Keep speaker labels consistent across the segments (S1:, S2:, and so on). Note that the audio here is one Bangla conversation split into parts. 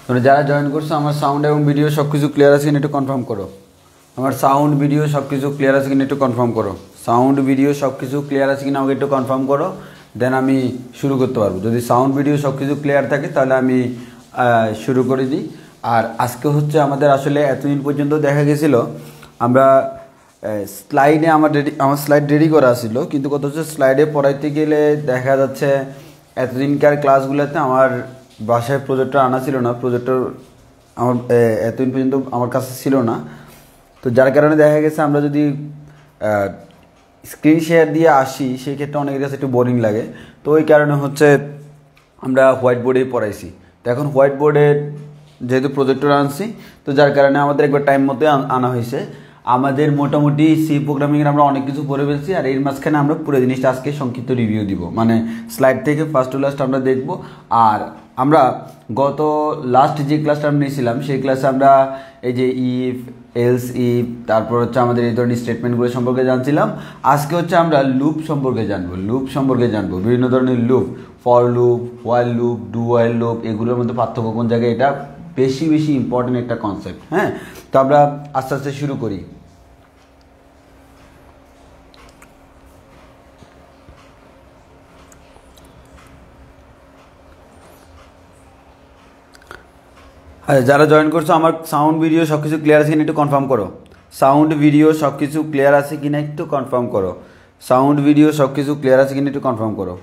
S1: তোমরা যারা জয়েন করছো আমার সাউন্ড এবং ভিডিও সব কিছু ক্লিয়ার আছে কিনা একটু কনফার্ম করো। আমার সাউন্ড ভিডিও সব কিছু ক্লিয়ার আছে কিনা একটু কনফার্ম করো। সাউন্ড ভিডিও সব কিছু ক্লিয়ার আছে কিনা আমাকে একটু কনফার্ম করো, দেন আমি শুরু করতে পারবো। যদি সাউন্ড ভিডিও সব কিছু ক্লিয়ার থাকে তাহলে আমি শুরু করে দিই। আর আজকে হচ্ছে আমাদের আসলে এতদিন পর্যন্ত দেখা গেছিলো আমরা স্লাইডে আমার স্লাইড রেডি করা ছিল, কিন্তু কত হচ্ছে স্লাইডে পড়াইতে গেলে দেখা যাচ্ছে এতদিনকার ক্লাসগুলোতে আমার বাসায় প্রজেক্টর আনা ছিল না, প্রজেক্টর আমার এতদিন পর্যন্ত আমার কাছে ছিল না। তো যার কারণে দেখা গেছে আমরা যদি স্ক্রিন শেয়ার দিয়ে আসি সেই ক্ষেত্রে অনেকের কাছে একটু বোরিং লাগে। তো ওই কারণে হচ্ছে আমরা হোয়াইট বোর্ডেই পড়াইছি। তো এখন হোয়াইট বোর্ডে যেহেতু প্রজেক্টর আনছি, তো যার কারণে আমাদের একবার টাইম মতো আনা হয়েছে। আমাদের মোটামুটি সি প্রোগ্রামিংয়ের আমরা অনেক কিছু পড়ে ফেলছি, আর এর মাঝখানে আমরা পুরো জিনিসটা আজকে সংক্ষিপ্ত রিভিউ দিব, মানে স্লাইড থেকে ফার্স্ট টু লাস্ট আমরা দেখব। আর আমরা গত লাস্ট যে ক্লাসটা আমরা নিয়েছিলাম সেই ক্লাসে আমরা এই যে ইফ, এলস ইফ, তারপর হচ্ছে আমাদের এই ধরনের স্টেটমেন্টগুলো সম্পর্কে জানছিলাম। আজকে হচ্ছে আমরা লুপ সম্পর্কে জানবো, বিভিন্ন ধরনের loop, for loop, while loop, do while loop, এগুলোর মধ্যে পার্থক্য কোন জায়গায়, এটা বেশি ইম্পর্টেন্ট একটা কনসেপ্ট। হ্যাঁ, তো আমরা আস্তে আস্তে শুরু করি। আচ্ছা, যারা জয়েন করছো আমার সাউন্ড ভিডিও সব কিছু ক্লিয়ার আছে কিনা একটু কনফার্ম করো। সাউন্ড ভিডিও সব কিছু ক্লিয়ার আছে কিনা একটু কনফার্ম করো। সাউন্ড ভিডিও সব কিছু ক্লিয়ার আছে কিনা একটু কনফার্ম করো।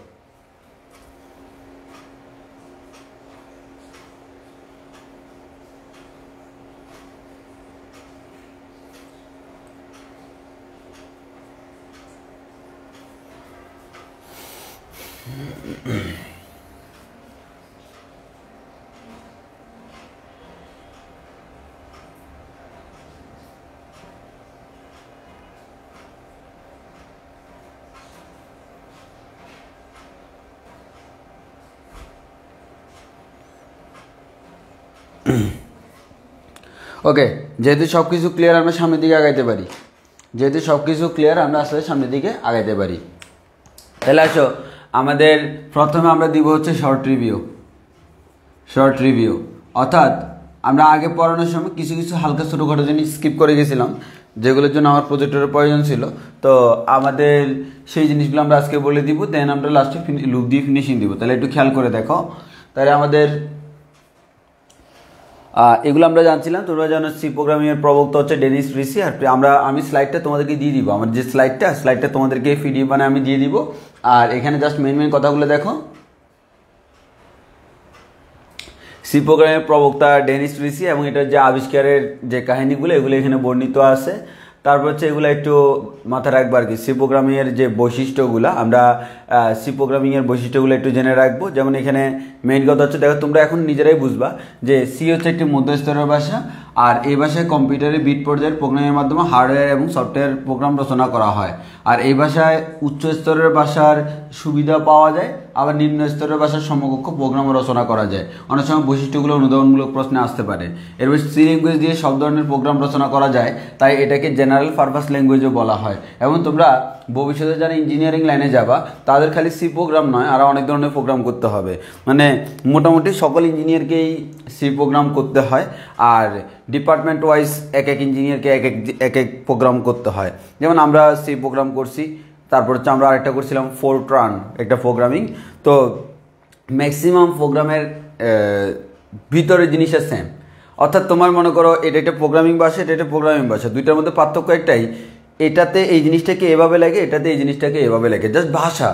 S1: ওকে, যেহেতু সব কিছু ক্লিয়ার আমরা সামনের দিকে আগাইতে পারি, আসলে সামনের দিকে আগাইতে পারি। তাহলে আসো, আমাদের প্রথমে আমরা দিব হচ্ছে শর্ট রিভিউ। অর্থাৎ আমরা আগে পড়ানোর সময় কিছু হালকা ছোটোখাটো জিনিস স্কিপ করে গেছিলাম, যেগুলোর জন্য আমার প্রজেক্টরের প্রয়োজন ছিল। তো আমাদের সেই জিনিসগুলো আমরা আজকে বলে দিব, দেন আমরা লাস্টে লুপ দিয়ে ফিনিশিং দিব। তাহলে একটু খেয়াল করে দেখো। তাহলে আমাদের এগুলো আমরা জানছিলাম। তোমরা জানো সি প্রোগ্রামিংয়ের প্রবক্তা হচ্ছে ডেনিস রিসি। আর আমি স্লাইডটা তোমাদেরকে দিয়ে দিব, আমার যে স্লাইডটা তোমাদেরকে পিডিএফ বানায় আমি দিয়ে দিব। আর এখানে জাস্ট মেন কথাগুলো দেখো। সি প্রোগ্রামের প্রবক্তা ডেনিস রিসি, এবং এটার যে আবিষ্কারের যে কাহিনীগুলো এগুলো এখানে বর্ণিত আছে। তারপর হচ্ছে এগুলো একটু মাথায় রাখবো আর কি। সি প্রোগ্রামিংয়ের যে বৈশিষ্ট্যগুলো, আমরা সি প্রোগ্রামিংয়ের বৈশিষ্ট্যগুলো একটু জেনে রাখবো। যেমন এখানে মেইন কথা হচ্ছে, দেখো তোমরা এখন নিজেরাই বুঝবা যে সি হচ্ছে একটি মধ্যস্তরের ভাষা, আর এই ভাষায় কম্পিউটারে বিট পর্যায়ের প্রোগ্রামের মাধ্যমে হার্ডওয়্যার এবং সফটওয়্যার প্রোগ্রাম রচনা করা হয়। আর এই ভাষায় উচ্চ স্তরের ভাষার সুবিধা পাওয়া যায়, আবার নিম্ন স্তরের ভাষার সমকক্ষ প্রোগ্রাম রচনা করা যায়। অনেক সময় বৈশিষ্ট্যগুলো অনুধাবনমূলক প্রশ্নে আসতে পারে। এরপর সি ল্যাঙ্গুয়েজ দিয়ে সব ধরনের প্রোগ্রাম রচনা করা যায়, তাই এটাকে জেনারেল পারপাস ল্যাঙ্গুয়েজও বলা হয়। এবং তোমরা ভবিষ্যতে যারা ইঞ্জিনিয়ারিং লাইনে যাবা তাদের খালি সি প্রোগ্রাম নয়, আরও অনেক ধরনের প্রোগ্রাম করতে হবে। মানে মোটামুটি সকল ইঞ্জিনিয়ারকেই সি প্রোগ্রাম করতে হয়। আর ডিপার্টমেন্ট ওয়াইজ এক ইঞ্জিনিয়ারকে এক এক প্রোগ্রাম করতে হয়। যেমন আমরা সি প্রোগ্রাম করছি, তারপর হচ্ছে আমরা আরেকটা করছিলাম ফোরট্রান, একটা প্রোগ্রামিং। তো ম্যাক্সিমাম প্রোগ্রামের ভিতরে জিনিসটা সেম। অর্থাৎ তোমার মনে করো এটা একটা প্রোগ্রামিং ভাষা, এটা একটা প্রোগ্রামিং ভাষা, দুইটার মধ্যে পার্থক্য একটাই, এটাতে এই জিনিসটাকে এভাবে লাগে, এটাতে এই জিনিসটাকে এভাবে লাগে। জাস্ট ভাষা,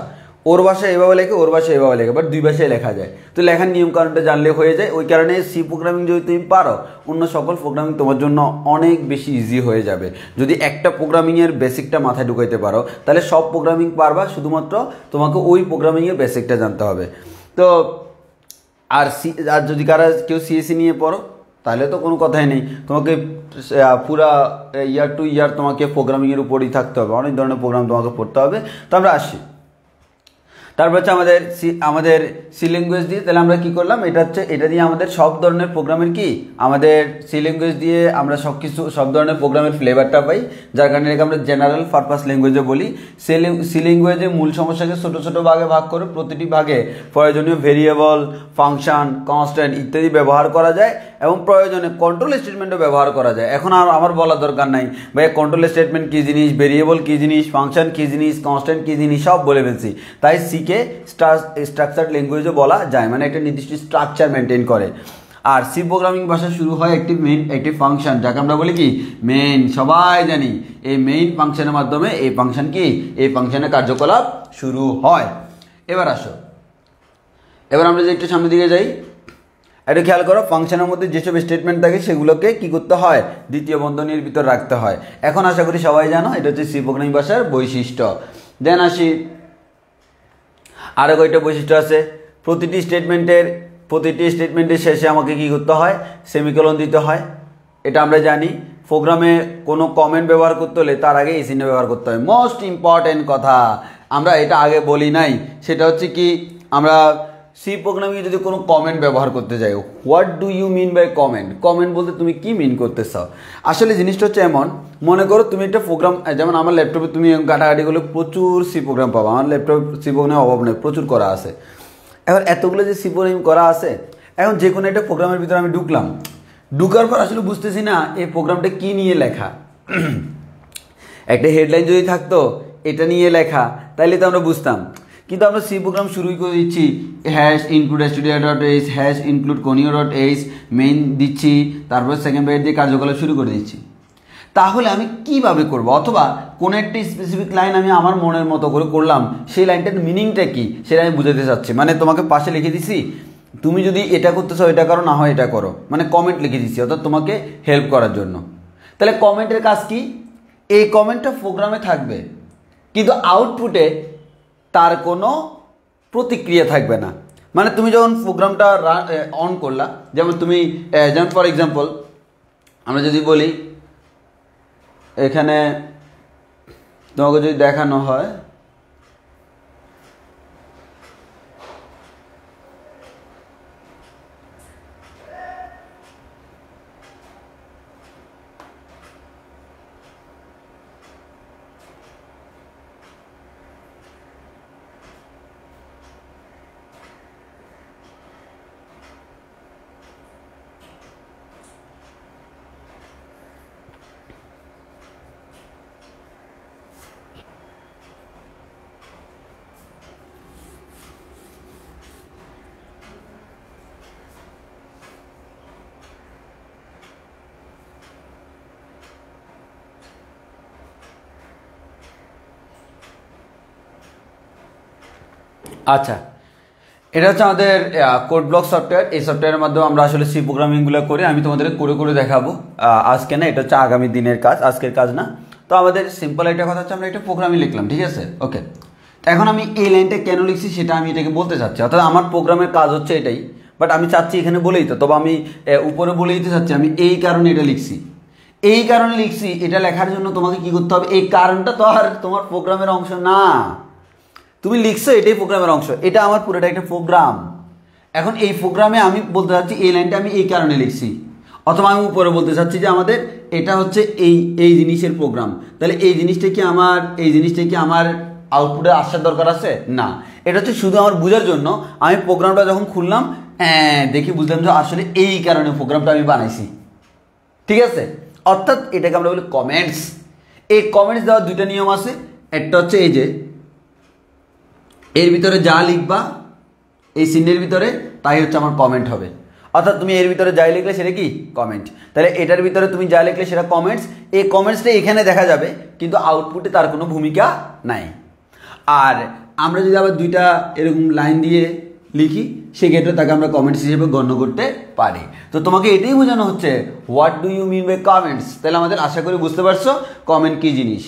S1: ওর ভাষায় এভাবে লেখে, ওর ভাষায় এভাবে লেখে, বাট দুই ভাষায় লেখা যায়। তো লেখার নিয়মকানুনটা জানলে হয়ে যায়। ওই কারণে সি প্রোগ্রামিং যদি তুমি পারো, অন্য সকল প্রোগ্রামিং তোমার জন্য অনেক বেশি ইজি হয়ে যাবে। যদি একটা প্রোগ্রামিংয়ের বেসিকটা মাথায় ঢুকাইতে পারো তাহলে সব প্রোগ্রামিং পারবা, শুধুমাত্র তোমাকে ওই প্রোগ্রামিংয়ের বেসিকটা জানতে হবে। তো আর যদি কেউ সিএসসি নিয়ে পড়ো তাহলে তো কোনো কথাই নেই, তোমাকে পুরা ইয়ার টু ইয়ার তোমাকে প্রোগ্রামিংয়ের উপরই থাকতে হবে, অনেক ধরনের প্রোগ্রাম তোমাকে পড়তে হবে। তো আমরা আসি। তো তারপর হচ্ছে আমাদের সি ল্যাঙ্গুয়েজ দিয়ে তাহলে আমরা কি করলাম, এটা দিয়ে আমাদের সব ধরনের প্রোগ্রামের কি আমাদের সি ল্যাঙ্গুয়েজ দিয়ে আমরা সব ধরনের প্রোগ্রামের ফ্লেভারটা পাই, যার কারণে এটাকে আমরা জেনারেল পারপাস ল্যাঙ্গুয়েজে বলি। সি ল্যাঙ্গুয়েজে মূল সমস্যাকে ছোটো ছোটো ভাগে ভাগ করে প্রতিটি ভাগে প্রয়োজনীয় ভেরিয়েবল, ফাংশন, কনস্ট্যান্ট ইত্যাদি ব্যবহার করা যায় এবং প্রয়োজনে কন্ট্রোল স্টেটমেন্টও ব্যবহার করা যায়। এখন আর আমার বলার দরকার নাই ভাই কন্ট্রোল স্টেটমেন্ট কী জিনিস, ভেরিয়েবল কী জিনিস, ফাংশন কী জিনিস, কনস্ট্যান্ট কী জিনিস সব বলে ফেলছি। তাই সিকে স্ট্রাকচার্ড ল্যাঙ্গুয়েজও বলা যায়, মানে একটা নির্দিষ্ট স্ট্রাকচার মেনটেন করে। আর সি প্রোগ্রামিং ভাষা শুরু হয় একটি ফাংশন, যাকে আমরা বলি কি মেইন, সবাই জানি। এই মেইন ফাংশনের মাধ্যমে এই ফাংশনের কার্যকলাপ শুরু হয়। এবার আমরা যে একটু সামনের দিকে যাই, এটা খেয়াল করো, ফাংশনের মধ্যে যেসব স্টেটমেন্ট থাকে সেগুলোকে কি করতে হয়, দ্বিতীয় বন্ধনীর ভিতর রাখতে হয়। এখন আশা করি সবাই জানো এটা হচ্ছে সি প্রোগ্রামিং ভাষার বৈশিষ্ট্য। দেন আসি আরও কয়েকটা বৈশিষ্ট্য আছে। প্রতিটি স্টেটমেন্টের শেষে আমাকে কি করতে হয়, সেমিকোলন দিতে হয়। এটা আমরা জানি। প্রোগ্রামে কোনো কমেন্ট ব্যবহার করতে হলে তার আগে এই চিহ্ন ব্যবহার করতে হয়। মোস্ট ইম্পর্টেন্ট কথা, আমরা এটা আগে বলি নাই, সেটা হচ্ছে কি আমরা সি প্রোগ্রামিংয়ে যদি কোনো কমেন্ট ব্যবহার করতে যাই, what do you mean by comment বলতে তুমি কি মিন করতে চাও। আসলে জিনিসটা হচ্ছে এমন, মনে করো তুমি একটা প্রোগ্রাম, যেমন আমার ল্যাপটপে তুমি ঘাটাঘাটি করলে প্রচুর সি প্রোগ্রাম পাবো, আমার ল্যাপটপ সি প্রোগ্রামের অভাব নেই, প্রচুর করা আছে। এখন এতগুলো যে সি প্রোগ্রাম করা আছে, এখন যে কোনো একটা প্রোগ্রামের ভিতরে আমি ঢুকার পর আসলে বুঝতেছি না এই প্রোগ্রামটা কি নিয়ে লেখা। একটা হেডলাইন যদি থাকতো এটা নিয়ে লেখা তাইলে তো আমরা বুঝতাম, কিন্তু আমরা সি প্রোগ্রাম শুরুই করে দিচ্ছি #include_stdio.h #include_conio.h মেইন দিচ্ছি, তারপর সেকেন্ড ব্র্যাকেট দিয়ে কার্যকলাপ শুরু করে দিচ্ছি। তাহলে আমি কিভাবে করব, অথবা কোনো একটা স্পেসিফিক লাইন আমি আমার মনের মতো করে করলাম, সেই লাইনটার মিনিংটা কি সেটা আমি বুঝাতে চাচ্ছি। মানে তোমাকে পাশে লিখে দিছি, তুমি যদি এটা করতে চাও এটা করো, না হয় এটা করো, মানে কমেন্ট লিখে দিচ্ছি অর্থাৎ তোমাকে হেল্প করার জন্য। তাহলে কমেন্টের কাজ কি, এই কমেন্টটা প্রোগ্রামে থাকবে কিন্তু আউটপুটে তার কোনো প্রতিক্রিয়া থাকবে না। মানে তুমি যখন প্রোগ্রামটা অন করলা, যেমন ফর এক্সাম্পল আমরা যদি বলি এখানে তোমাকে যদি দেখানো হয় আচ্ছা, এটা হচ্ছে আমাদের কোড ব্লক সফটওয়্যার। এই সফটওয়্যারের মাধ্যমে আমরা আসলে সি প্রোগ্রামিংগুলো করে আমি তোমাদের করে দেখাবো আজকে না, এটা হচ্ছে আগামী দিনের কাজ, আজকের কাজ না। তো আমাদের সিম্পল একটা কথা হচ্ছে আমরা একটা প্রোগ্রামই লিখলাম, ঠিক আছে, ওকে। এখন আমি এই লাইনটা কেন লিখছি সেটা আমি এটাকে বলতে চাচ্ছি, অর্থাৎ আমার প্রোগ্রামের কাজ হচ্ছে এটাই, বাট আমি চাচ্ছি এখানে বলেই তো, তবে আমি উপরে বলে দিতে চাচ্ছি আমি এই কারণে এটা লিখছি। এটা লেখার জন্য তোমাকে কি করতে হবে, এই কারণটা তো আর তোমার প্রোগ্রামের অংশ না, তুমি লিখছো এটাই প্রোগ্রামের অংশ, এটা আমার পুরোটা একটা প্রোগ্রাম। এখন এই প্রোগ্রামে আমি বলতে চাচ্ছি এই লাইনটা আমি এই কারণে লিখছি, অথবা আমি উপরে বলতে চাচ্ছি যে আমাদের এটা হচ্ছে এই জিনিসের প্রোগ্রাম। তাহলে এই জিনিসটা কি আমার আউটপুটে আসার দরকার আছে না, এটা হচ্ছে শুধু আমার বোঝার জন্য। আমি প্রোগ্রামটা যখন খুললাম দেখি বুঝলাম যে আসলে এই কারণে প্রোগ্রামটা আমি বানাইছি, ঠিক আছে। অর্থাৎ এটাকে আমরা বলি কমেন্টস। এই কমেন্টস দেওয়ার দুইটা নিয়ম আছে, একটা হচ্ছে এই যে এর ভিতরে যা লিখবা এই চিহ্নের ভিতরে তাই হচ্ছে আমার কমেন্ট হবে, অর্থাৎ তুমি এর ভিতরে যাই লিখলে সেটা কি কমেন্ট। তাহলে এটার ভিতরে তুমি যা লিখলে সেটা কমেন্টস। এই কমেন্টসটা এখানে দেখা যাবে কিন্তু আউটপুটে তার কোনো ভূমিকা নাই। আর আমরা যদি আবার দুইটা এরকম লাইন দিয়ে লিখি সেক্ষেত্রে তাকে আমরা কমেন্টস হিসেবে গণ্য করতে পারি। তো তোমাকে এটাই বোঝানো হচ্ছে what do you mean by comments. তাহলে আমাদের আশা করি বুঝতে পারছো কমেন্ট কি জিনিস।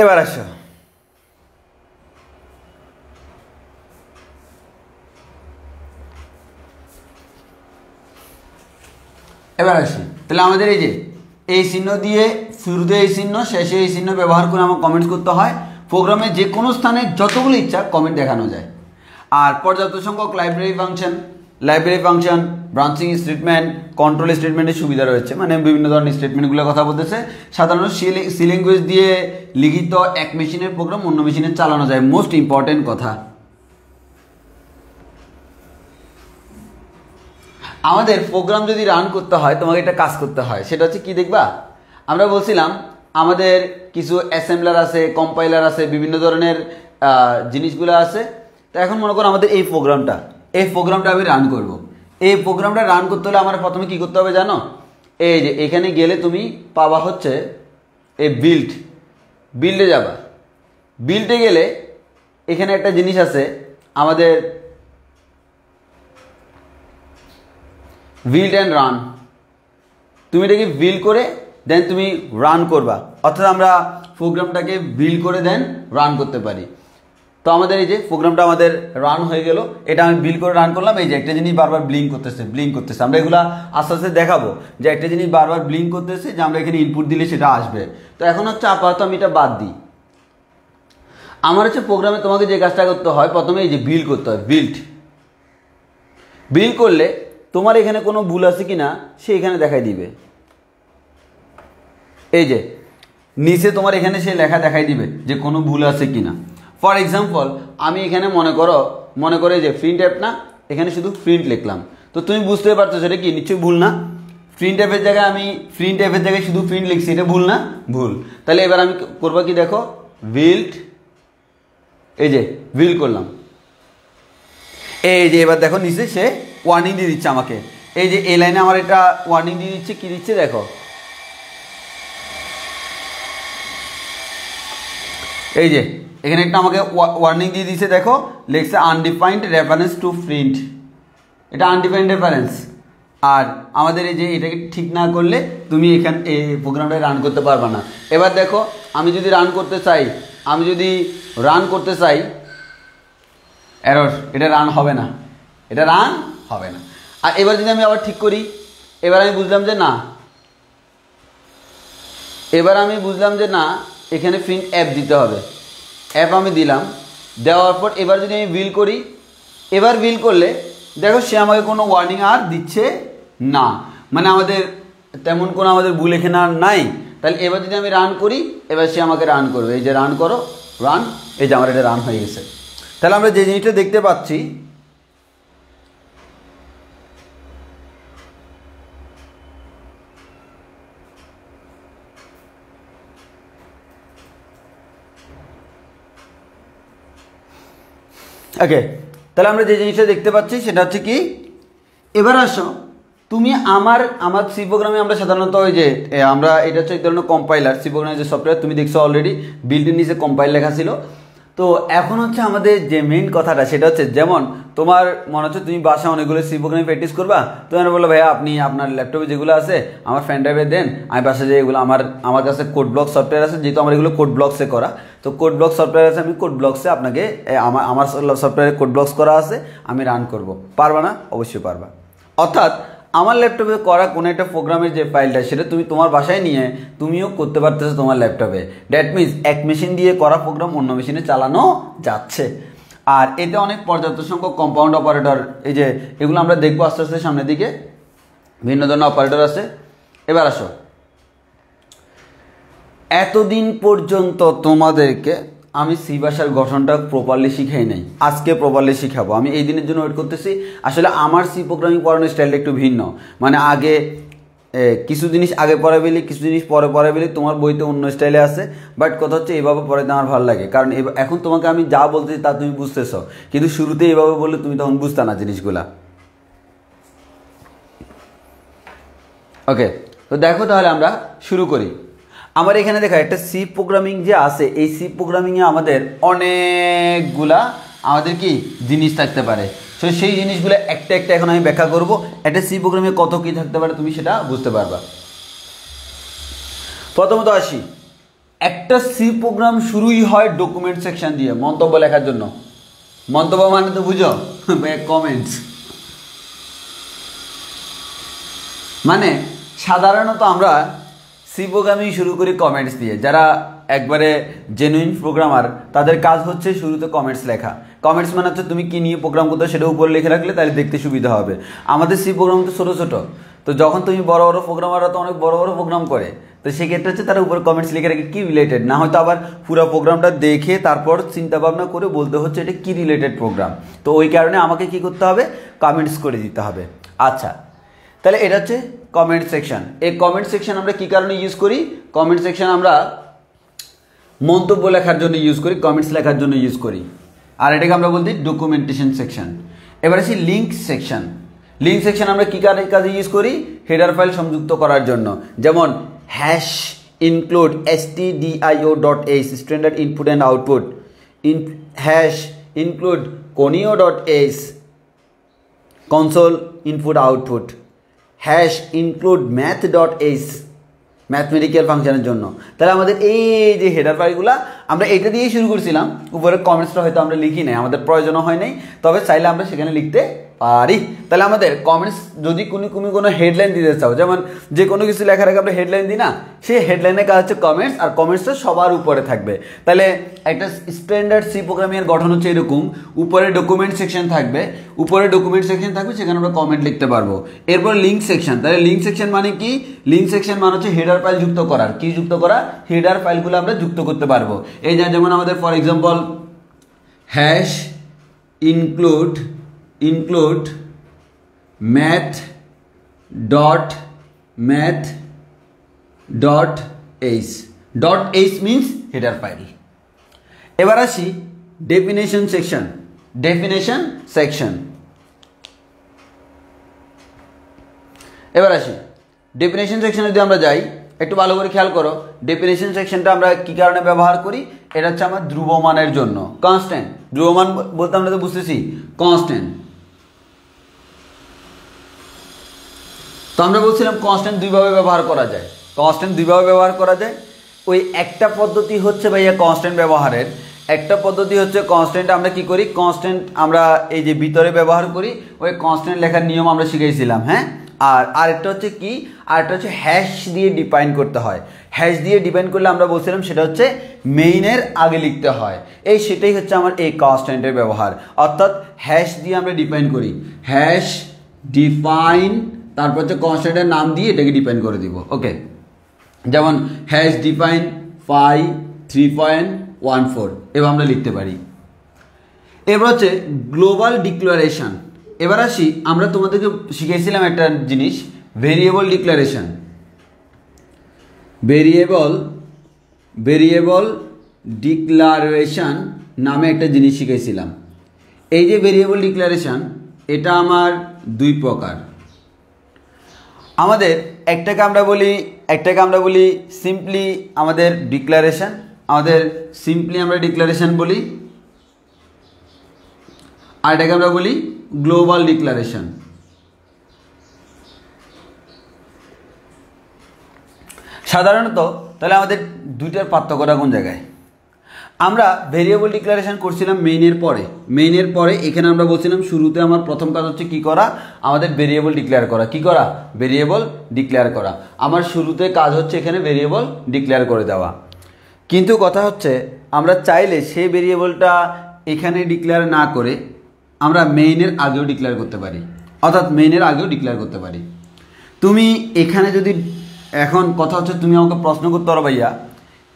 S1: এবার আসো এবার আসি, তাহলে আমাদের এই যে এই চিহ্ন দিয়ে শুরুতে এই চিহ্ন শেষে এই চিহ্ন ব্যবহার করে আমার কমেন্টস করতে হয়। প্রোগ্রামে যে কোনো স্থানে যতগুলো ইচ্ছা কমেন্ট দেখানো যায়। আর পর্যাপ্ত সংখ্যক library function, branching statement, control স্টেটমেন্টের সুবিধা রয়েছে, মানে বিভিন্ন ধরনের স্টেটমেন্টগুলোর কথা বলতেছে। সাধারণত সি ল্যাঙ্গুয়েজ দিয়ে লিখিত এক মেশিনের প্রোগ্রাম অন্য মেশিনে চালানো যায়, মোস্ট ইম্পর্টেন্ট কথা। আমাদের প্রোগ্রাম যদি রান করতে হয় তোমাকে একটা কাজ করতে হয়, সেটা হচ্ছে কি দেখবা, আমরা বলছিলাম আমাদের কিছু অ্যাসেম্বলার আছে, কম্পাইলার আছে, বিভিন্ন ধরনের জিনিসগুলো আছে। তো এখন মনে করো আমাদের এই প্রোগ্রামটা আমি রান করব। এই প্রোগ্রামটা রান করতে হলে আমার প্রথমে কি করতে হবে জানো, এই যে এখানে গেলে তুমি পাবা হচ্ছে এই বিল্ডে যাবা। বিল্ডে গেলে এখানে একটা জিনিস আছে আমাদের বিল্ড অ্যান্ড রান। তুমি এটাকে বিল্ড করে দেন তুমি রান করবা, অর্থাৎ আমরা প্রোগ্রামটাকে বিল্ড করে দেন রান করতে পারি। তো আমাদের এই যে প্রোগ্রামটা আমাদের রান হয়ে গেল, এটা আমি বিল্ড করে রান করলাম। এই যে একটা জিনিস বারবার ব্লিঙ্ক করতেছে, আমরা এগুলা আস্তে আস্তে দেখাবো যে একটা জিনিস বারবার ব্লিঙ্ক করতেছে, যে আমরা এখানে ইনপুট দিলে সেটা আসবে। তো এখন হচ্ছে আপাতত আমি এটা বাদ দিই। আমার হচ্ছে প্রোগ্রামে তোমাকে যে কাজটা করতে হয়, প্রথমে এই যে বিল্ড করতে হয়। বিল্ড করলে তোমার এখানে কোনো ভুল আছে কিনা সে এখানে দেখাই দিবে। এই যে নিচে তোমার এখানে সে লেখা দেখাই দিবে যে কোনো ভুল আছে কিনা। ফর এক্সাম্পল আমি এখানে মনে করে যে প্রিন্ট অ্যাপ না, এখানে শুধু প্রিন্ট লিখলাম। তো তুমি বুঝতে পারছো সেটা কি নিশ্চয়ই ভুল না। প্রিন্ট অ্যাপের জায়গায় শুধু প্রিন্ট লিখছি, এটা ভুল না? ভুল। তাহলে এবার আমি করবো কি, দেখো বিল্ড, এই যে বিল্ড করলাম। এই যে এবার দেখো নিচে সে ওয়ার্নিং দিয়ে দিচ্ছে আমাকে। এই যে এই লাইনে আমার এটা ওয়ার্নিং দিয়ে দিচ্ছে, কি দিচ্ছে দেখো, এই যে এখানে একটা আমাকে ওয়ার্নিং দিয়ে দিচ্ছে, দেখো লেখছে আনডিফাইন্ড রেফারেন্স টু প্রিন্ট। এটা আনডিফাইন্ড রেফারেন্স। আর আমাদের এই যে এটাকে ঠিক না করলে তুমি এখানে এই প্রোগ্রামটা রান করতে পারবে না। এবার দেখো আমি যদি রান করতে চাই এরর, এটা রান হবে না। আর এবার যদি আমি আবার ঠিক করি, এবার আমি বুঝলাম যে না এখানে প্রিন্ট অ্যাপ দিতে হবে। অ্যাপ আমি দিলাম, দেওয়ার পর এবার যদি আমি বিল করি, এবার বিল করলে দেখো সে আমাকে কোনো ওয়ার্নিং আর দিচ্ছে না, মানে আমাদের তেমন কোনো ভুল এখানে আর নাই। তাহলে এবার যদি আমি রান করি, এবার সে আমাকে রান করবে। এই যে রান করো, রান, এই যে আমার এটা রান হয়ে গেছে। তাহলে আমরা যে জিনিসটা দেখতে পাচ্ছি, ওকে, তাহলে আমরা যে জিনিসটা দেখতে পাচ্ছি সেটা হচ্ছে কি, এবার আসো তুমি আমার সি প্রোগ্রামে আমরা সাধারণত ওই যে আমরা এটা হচ্ছে এক ধরনের কম্পাইলার। সি প্রোগ্রামের যে সফটওয়্যার তুমি দেখছো অলরেডি বিল্ডের নিচে কম্পাইল লেখা ছিল। তো এখন হচ্ছে আমাদের যে মেইন কথাটা সেটা হচ্ছে, যেমন তোমার মনে হচ্ছে তুমি বাসায় অনেকগুলো সি প্রোগ্রামে প্র্যাকটিস করবা, তো আমি বললো ভাইয়া আপনি আপনার ল্যাপটপে যেগুলো আছে আমার ফ্যান ড্রাইভে দেন, আমি বাসায় যে এগুলো আমার কাছে কোড ব্লক সফটওয়্যার আছে, যেহেতু আমার এগুলো কোড ব্লকসে করা, তো কোড ব্লক সফটওয়্যার আছে, আমি কোড ব্লকসে আপনাকে আমার সফটওয়্যারে কোড ব্লকস করা আছে, আমি রান করব। পারবা না? অবশ্যই পারবা। অর্থাৎ আমার ল্যাপটপে করা কোনো একটা প্রোগ্রামের যে ফাইলটা সেটা তুমি তোমার বাসায় নিয়ে তুমিও করতে পারতেছো তোমার ল্যাপটপে। দ্যাট মিনস এক মেশিন দিয়ে করা প্রোগ্রাম অন্য মেশিনে চালানো যাচ্ছে। আর এতে অনেক পর্যাপ্ত সংখ্যক কম্পাউন্ড অপারেটর, এই যে এগুলো আমরা দেখবো আস্তে আস্তে সামনের দিকে, ভিন্ন ধরনের অপারেটর আছে। এবার আসো, এতদিন পর্যন্ত তোমাদেরকে আমি সি ভাষার গঠনটা প্রপারলি শিখাই নাই, আজকে প্রপারলি শিখাবো। আমি এই দিনের জন্য ওয়েট করতেছি। আসলে আমার সি প্রোগ্রামিং পড়ানোর স্টাইলটা একটু ভিন্ন, মানে আগে কিছু জিনিস আগে পড়াবেলি, কিছু জিনিস পরে পড়াবেলি, তোমার বইতে অন্য স্টাইলে আছে। বাট কথা হচ্ছে এইভাবে পড়াতে আমার ভালো লাগে, কারণ এখন তোমাকে আমি যা বলতেছি তা তুমি বুঝতেছো, কিন্তু শুরুতে এইভাবে বললে তুমি তখন বুঝতে না জিনিসগুলা। ওকে, তো দেখো তাহলে আমরা শুরু করি। আমার এখানে দেখা একটা সি প্রোগ্রামিং যে আছে, এই সি প্রোগ্রামিংয়ে আমাদের অনেকগুলা কি জিনিস থাকতে পারে। তো সেই জিনিসগুলো একটা একটা এখন আমি ব্যাখ্যা করব। একটা সি প্রোগ্রামে কত কী থাকতে পারে তুমি সেটা বুঝতে পারবা। প্রথমত আসি, একটা সি প্রোগ্রাম শুরুই হয় ডকুমেন্ট সেকশন দিয়ে, মন্তব্য লেখার জন্য। মন্তব্য মানে তো বুঝো, কমেন্টস। মানে সাধারণত আমরা সি প্রোগ্রামিং শুরু করি কমেন্টস দিয়ে। যারা একবারে জেনুইন প্রোগ্রামার তাদের কাজ হচ্ছে শুরুতে কমেন্টস লেখা। কমেন্টস মানে হচ্ছে তুমি কি নিয়ে প্রোগ্রাম করতে সেটা উপরে লিখে রাখলে তাহলে দেখতে সুবিধা হবে। আমাদের সি প্রোগ্রাম তো ছোটো ছোটো, তো যখন তুমি বড় বড় প্রোগ্রামাররা তো অনেক বড় বড় প্রোগ্রাম করে, তো সেক্ষেত্রে হচ্ছে তারা উপরে কমেন্টস লিখে রাখে কি রিলেটেড, না হয়তো আবার পুরো প্রোগ্রামটা দেখে তারপর চিন্তা ভাবনা করে বলতে হচ্ছে এটা কি রিলেটেড প্রোগ্রাম। তো ওই কারণে আমাকে কি করতে হবে, কমেন্টস করে দিতে হবে। আচ্ছা, তাহলে এটা হচ্ছে কমেন্ট সেকশন। এই কমেন্ট সেকশন আমরা কি কারণে ইউজ করি? কমেন্ট সেকশন আমরা মন্তব্য লেখার জন্য ইউজ করি, কমেন্টস লেখার জন্য ইউজ করি। আর এটাকে আমরা বলছি ডকুমেন্টেশন সেকশন। এবার আসি লিঙ্ক সেকশন। লিঙ্ক সেকশন আমরা কি কাজে ইউজ করি? হেডার ফাইল সংযুক্ত করার জন্য। যেমন hash include stdio.h standard input and output, hash include conio.h console input output, hash include math.h mathematical ফাংশনের জন্য। তাহলে আমাদের এই যে হেডার ফাইলগুলো আমরা এটা দিয়েই শুরু করছিলাম। উপরে কমেন্টসটা হয়তো আমরা লিখি নাই, আমাদের প্রয়োজনও হয় নাই, তবে চাইলে আমরা সেখানে লিখতে পারি। তাহলে আমাদের কমেন্টস যদি কোনো হেডলাইন দিতে চাও, যেমন যে কোনো কিছু লেখার আগে আমরা হেডলাইন দিই না, সেই হেডলাইনের কাজ হচ্ছে কমেন্টস, আর কমেন্টসটা সবার উপরে থাকবে। তাহলে একটা স্ট্যান্ডার্ড সি প্রোগ্রামিংয়ের গঠন হচ্ছে এরকম, উপরে ডকুমেন্ট সেকশন থাকবে, সেখানে আমরা কমেন্ট লিখতে পারবো। এরপর লিঙ্ক সেকশন। তাহলে লিঙ্ক সেকশন মানে কি? লিঙ্ক সেকশন মানে হচ্ছে হেডার ফাইল যুক্ত করার। কি যুক্ত করা? হেডার ফাইলগুলো আমরা যুক্ত করতে পারবো। এই যেমন আমাদের for example hash include math.h means header file। এবার আসি ডেফিনেশন সেকশন। এবার আসি ডেফিনেশন সেকশনে যদি আমরা যাই, একটু ভালো করে খেয়াল করো। ডেফিনেশন সেকশনটা আমরা কি কারণে ব্যবহার করি? এটা হচ্ছে আমার ধ্রুবমানের জন্য, কনস্ট্যান্ট। ধ্রুবমান বলতে আমরা তো বুঝতেছি কনস্ট্যান্ট। তো আমরা বলছিলাম কনস্ট্যান্ট দুইভাবে ব্যবহার করা যায়। ওই একটা পদ্ধতি হচ্ছে ভাইয়া কনস্ট্যান্ট ব্যবহারের, একটা পদ্ধতি হচ্ছে কনস্ট্যান্ট আমরা কি করি, কনস্ট্যান্ট আমরা এই যে ভিতরে ব্যবহার করি, ওই কনস্ট্যান্ট লেখার নিয়ম আমরা শিখেছিলাম। হ্যাঁ, আর আরেকটা হচ্ছে কি, আরেকটা হচ্ছে হ্যাশ দিয়ে ডিফাইন করতে হয়। হ্যাশ দিয়ে ডিফাইন করলে আমরা বলছিলাম সেটা হচ্ছে মেইনের আগে লিখতে হয়। সেটাই হচ্ছে আমার এই কনস্ট্যান্টের ব্যবহার, অর্থাৎ হ্যাশ দিয়ে আমরা ডিফাইন করি। হ্যাশ ডিফাইন, তারপর হচ্ছে কনস্ট্যান্টের নাম দিয়ে এটাকে ডিফাইন করে দিব। ওকে, যেমন হ্যাশ ডিফাইন 3.14 এবার আমরা লিখতে পারি। এবার হচ্ছে গ্লোবাল ডিক্লারেশন। এবার আসি, আমরা তোমাদেরকে শিখেছিলাম একটা জিনিস, ভেরিয়েবল ডিক্লারেশন নামে একটা জিনিস শিখেছিলাম। এই যে ভেরিয়েবল ডিক্লারেশন, এটা আমার দুই প্রকার। আমাদের একটাকে আমরা বলি সিম্পলি আমাদের ডিক্লারেশন, আমরা ডিক্লারেশন বলি, আর এটাকে আমরা বলি গ্লোবাল ডিক্লারেশন। সাধারণত তাহলে আমাদের দুইটার পার্থক্যটা কোন জায়গায়? আমরা ভেরিয়েবল ডিক্লারেশন করছিলাম মেইনের পরে এখানে আমরা বলছিলাম শুরুতে আমার প্রথম কাজ হচ্ছে কি করা, আমাদের ভেরিয়েবল ডিক্লেয়ার করা। আমার শুরুতে কাজ হচ্ছে এখানে ভেরিয়েবল ডিক্লেয়ার করে দেওয়া। কিন্তু কথা হচ্ছে আমরা চাইলে সেই ভেরিয়েবলটা এখানে ডিক্লেয়ার না করে আমরা মেইনের আগেও ডিক্লেয়ার করতে পারি। তুমি এখানে যদি, এখন কথা হচ্ছে তুমি আমাকে প্রশ্ন করতে পারো ভাইয়া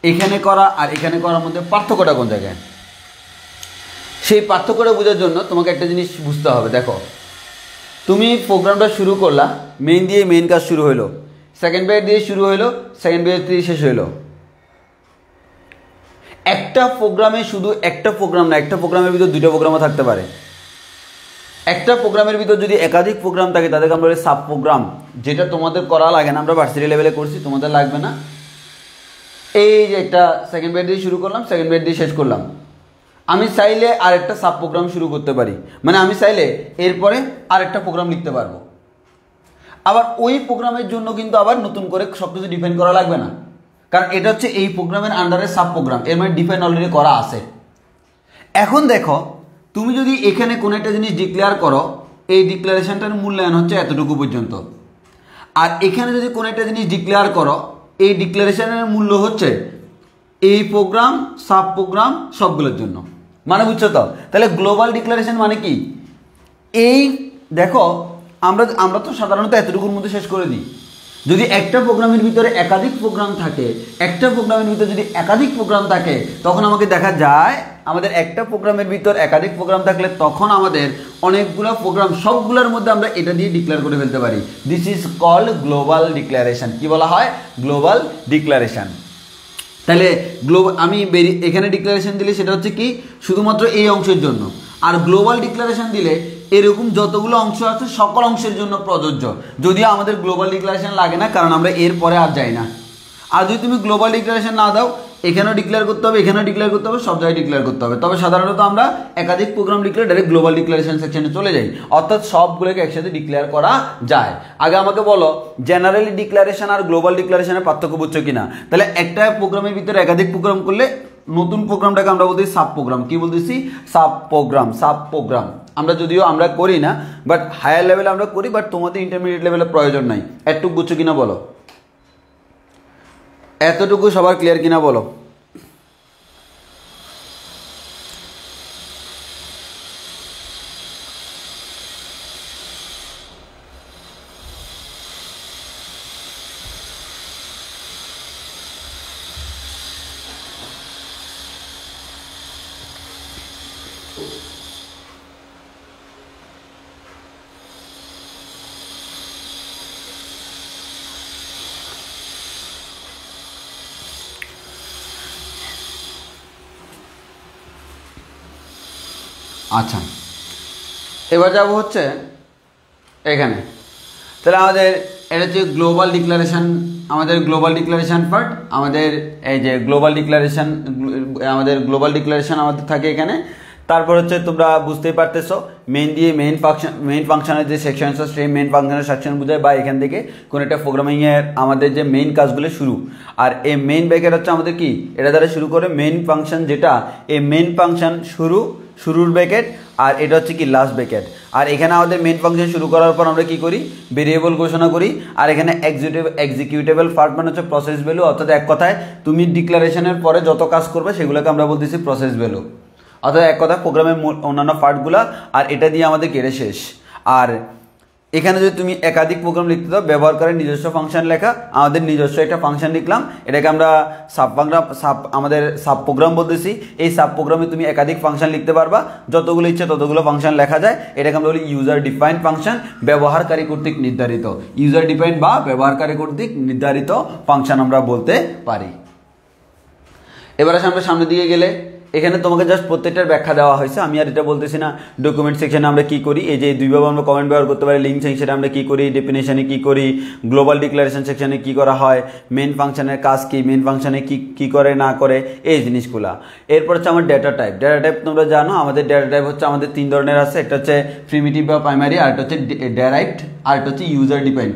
S1: এখানে করা আর এখানে করার মধ্যে পার্থক্যটা কোন জায়গায়? সেই পার্থক্যটা বোঝার জন্য তোমাকে একটা জিনিস বুঝতে হবে। দেখো, তুমি প্রোগ্রামটা শুরু করলা, মেইন কাজ শুরু হলো, সেকেন্ড ব্রেকেট দিয়ে শুরু হলো, সেকেন্ড ব্রেকেট দিয়ে শেষ হলো। একটা প্রোগ্রামে শুধু একটা প্রোগ্রাম না, একটা প্রোগ্রামের ভিতর দুইটা প্রোগ্রামও থাকতে পারে। একটা প্রোগ্রামের ভিতর যদি একাধিক প্রোগ্রাম থাকে তাদেরকে আমরা বলি সাব প্রোগ্রাম, যেটা তোমাদের করা লাগে না, আমরা ভার্সিটি লেভেলে করছি, তোমাদের লাগবে না। এই যে একটা সেকেন্ড ব্রেকেট দিয়ে শুরু করলাম, সেকেন্ড ব্রেকেট দিয়ে শেষ করলাম, আমি চাইলে আরেকটা সাব প্রোগ্রাম শুরু করতে পারি, মানে আমি চাইলে এরপরে আরেকটা প্রোগ্রাম লিখতে পারবো। আবার ওই প্রোগ্রামের জন্য কিন্তু আবার নতুন করে সব কিছু ডিফাইন করা লাগবে না, কারণ এটা হচ্ছে এই প্রোগ্রামের আন্ডারে সাব প্রোগ্রাম, এর মানে ডিফাইন অলরেডি করা আছে। এখন দেখো, তুমি যদি এখানে কোনো একটা জিনিস ডিক্লেয়ার করো, এই ডিক্লারেশনটার মূল্যায়ন হচ্ছে এতটুকু পর্যন্ত, আর এখানে যদি কোনো একটা জিনিস ডিক্লেয়ার করো, এই ডিক্লারেশনের মূল্য হচ্ছে এই প্রোগ্রাম, সাব প্রোগ্রাম সবগুলোর জন্য। মানে বুঝছো তো? তাহলে গ্লোবাল ডিক্লারেশন মানে কি? এই দেখো আমরা তো সাধারণত এতটুকুর মধ্যে শেষ করে দিই। যদি একটা প্রোগ্রামের ভিতরে একাধিক প্রোগ্রাম থাকে, একটা প্রোগ্রামের ভিতরে যদি একাধিক প্রোগ্রাম থাকে, তখন আমাকে দেখা যায় আমাদের একটা প্রোগ্রামের ভিতর একাধিক প্রোগ্রাম থাকলে তখন আমাদের অনেকগুলো প্রোগ্রাম, সবগুলোর মধ্যে আমরা এটা দিয়ে ডিক্লেয়ার করে ফেলতে পারি। This is called global declaration. কি বলা হয়? Global declaration. তাহলে আমি এখানে ডিক্লারেশন দিলে সেটা হচ্ছে কি শুধুমাত্র এই অংশের জন্য, আর গ্লোবাল ডিক্লারেশন দিলে এরকম যতগুলো অংশ আছে সকল অংশের জন্য প্রযোজ্য। যদিও আমাদের গ্লোবাল ডিক্লারেশন লাগে না, কারণ আমরা এর পরে আর যাই না। আর যদি তুমি গ্লোবাল ডিক্লারেশন না দাও, এখানেও ডিক্লেয়ার করতে হবে, এখানেও ডিক্লেয়ার করতে হবে, সব জায়গায় ডিক্লেয়ার করতে হবে। তবে সাধারণত আমরা একাধিক প্রোগ্রাম লিখলে ডাইরেক্ট গ্লোবাল ডিক্লারেশন সেকশনে চলে যাই, অর্থাৎ সবগুলোকে একসাথে ডিক্লেয়ার করা যায়। আগে আমাকে বলো জেনারেলি ডিক্লারেশন আর গ্লোবাল ডিক্লারেশনের পার্থক্য বুঝছো কিনা? তাহলে একটা প্রোগ্রামের ভিতরে একাধিক প্রোগ্রাম করলে নতুন প্রোগ্রামটাকে আমরা বলতেছি সাব প্রোগ্রাম। কি বলতেছি? Sub programme. সাব প্রোগ্রাম যদিও আমরা করি না, বাট হায়ার লেভেলে আমরা করি, বাট তোমাদের ইন্টারমিডিয়েট লেভেলে প্রয়োজন নাই। এতটুকু বুঝছো কিনা বলো? এতটুকু সবার ক্লিয়ার কিনা বলো? আচ্ছা, এবার যাব হচ্ছে এখানে। তাহলে আমাদের এটা হচ্ছে গ্লোবাল ডিক্লারেশন, আমাদের গ্লোবাল ডিক্লারেশন পার্ট। আমাদের এই যে গ্লোবাল ডিক্লারেশন আমাদের থাকে এখানে। তারপর হচ্ছে তোমরা বুঝতেই পারতেছো মেইন দিয়ে মেইন ফাংশনের যে সেকশন আছে সেই মেইন ফাংশনের সেকশন বোঝায়, বা এখান থেকে কোনো একটা প্রোগ্রামিংয়ের আমাদের যে মেইন কাজগুলো শুরু। আর এই মেইন ব্যাকেট হচ্ছে আমাদের কি, এটা দ্বারা শুরু করে মেইন ফাংশন, যেটা এই মেইন ফাংশন শুরুর ব্যাকেট, আর এটা হচ্ছে কি লাস্ট ব্যাকেট। আর এখানে আমাদের মেইন ফাংশন শুরু করার পর আমরা কি করি? ভেরিয়েবল ঘোষণা করি। আর এখানে এক্সিকিউটেবল পার্ট মানে হচ্ছে প্রসেস ভ্যালু, অর্থাৎ এক কথায় তুমি ডিক্লারেশনের পরে যত কাজ করবে সেগুলোকে আমরা বলতেছি প্রসেস ভ্যালু, অর্থাৎ এক কথা প্রোগ্রামের অন্যান্য পার্টগুলো। আর এটা দিয়ে আমাদের কেটে শেষ। আর এখানে যদি তুমি একাধিক প্রোগ্রাম লিখতে দাও, ব্যবহার করে নিজস্ব ফাংশন লেখা, আমাদের নিজস্ব একটা ফাংশন লিখলাম, এটাকে আমরা আমাদের সাব প্রোগ্রাম বলতেছি। এই সাব প্রোগ্রামে তুমি একাধিক ফাংশন লিখতে পারবা, যতগুলো ইচ্ছে ততগুলো ফাংশন লেখা যায়। এটাকে আমরা বলি ইউজার ডিফাইন্ড ফাংশন, ব্যবহারকারী কর্তৃক নির্ধারিত। ইউজার ডিফাইন্ড বা ব্যবহারকারী কর্তৃক নির্ধারিত ফাংশন আমরা বলতে পারি। এবার আমরা সামনের দিকে গেলে এখানে তোমাকে জাস্ট প্রত্যেকটার ব্যাখ্যা দেওয়া হয়েছে। আমি আর এটা বলতেছি না ডকুমেন্ট সেকশনে আমরা কী করি, এই যে দুইভাবে আমরা কমেন্ট ব্যবহার করতে পারি, লিঙ্ক সেকশনে আমরা কী করি, ডেফিনেশনে কী করি, গ্লোবাল ডিক্লারেশন সেকশনে কী করা হয়, মেন ফাংশনের কাজ কী, মেন ফাংশনে কী করে না করে, এই জিনিসগুলা। এরপর হচ্ছে আমার ডেটা টাইপ। ডেটা টাইপ তোমরা জানো আমাদের ডেটা টাইপ হচ্ছে আমাদের তিন ধরনের আছে। একটা হচ্ছে প্রিমিটিভ বা প্রাইমারি, আরেকটা হচ্ছে ডেরাইভড, আরেকটা হচ্ছে ইউজার ডিপেন্ড।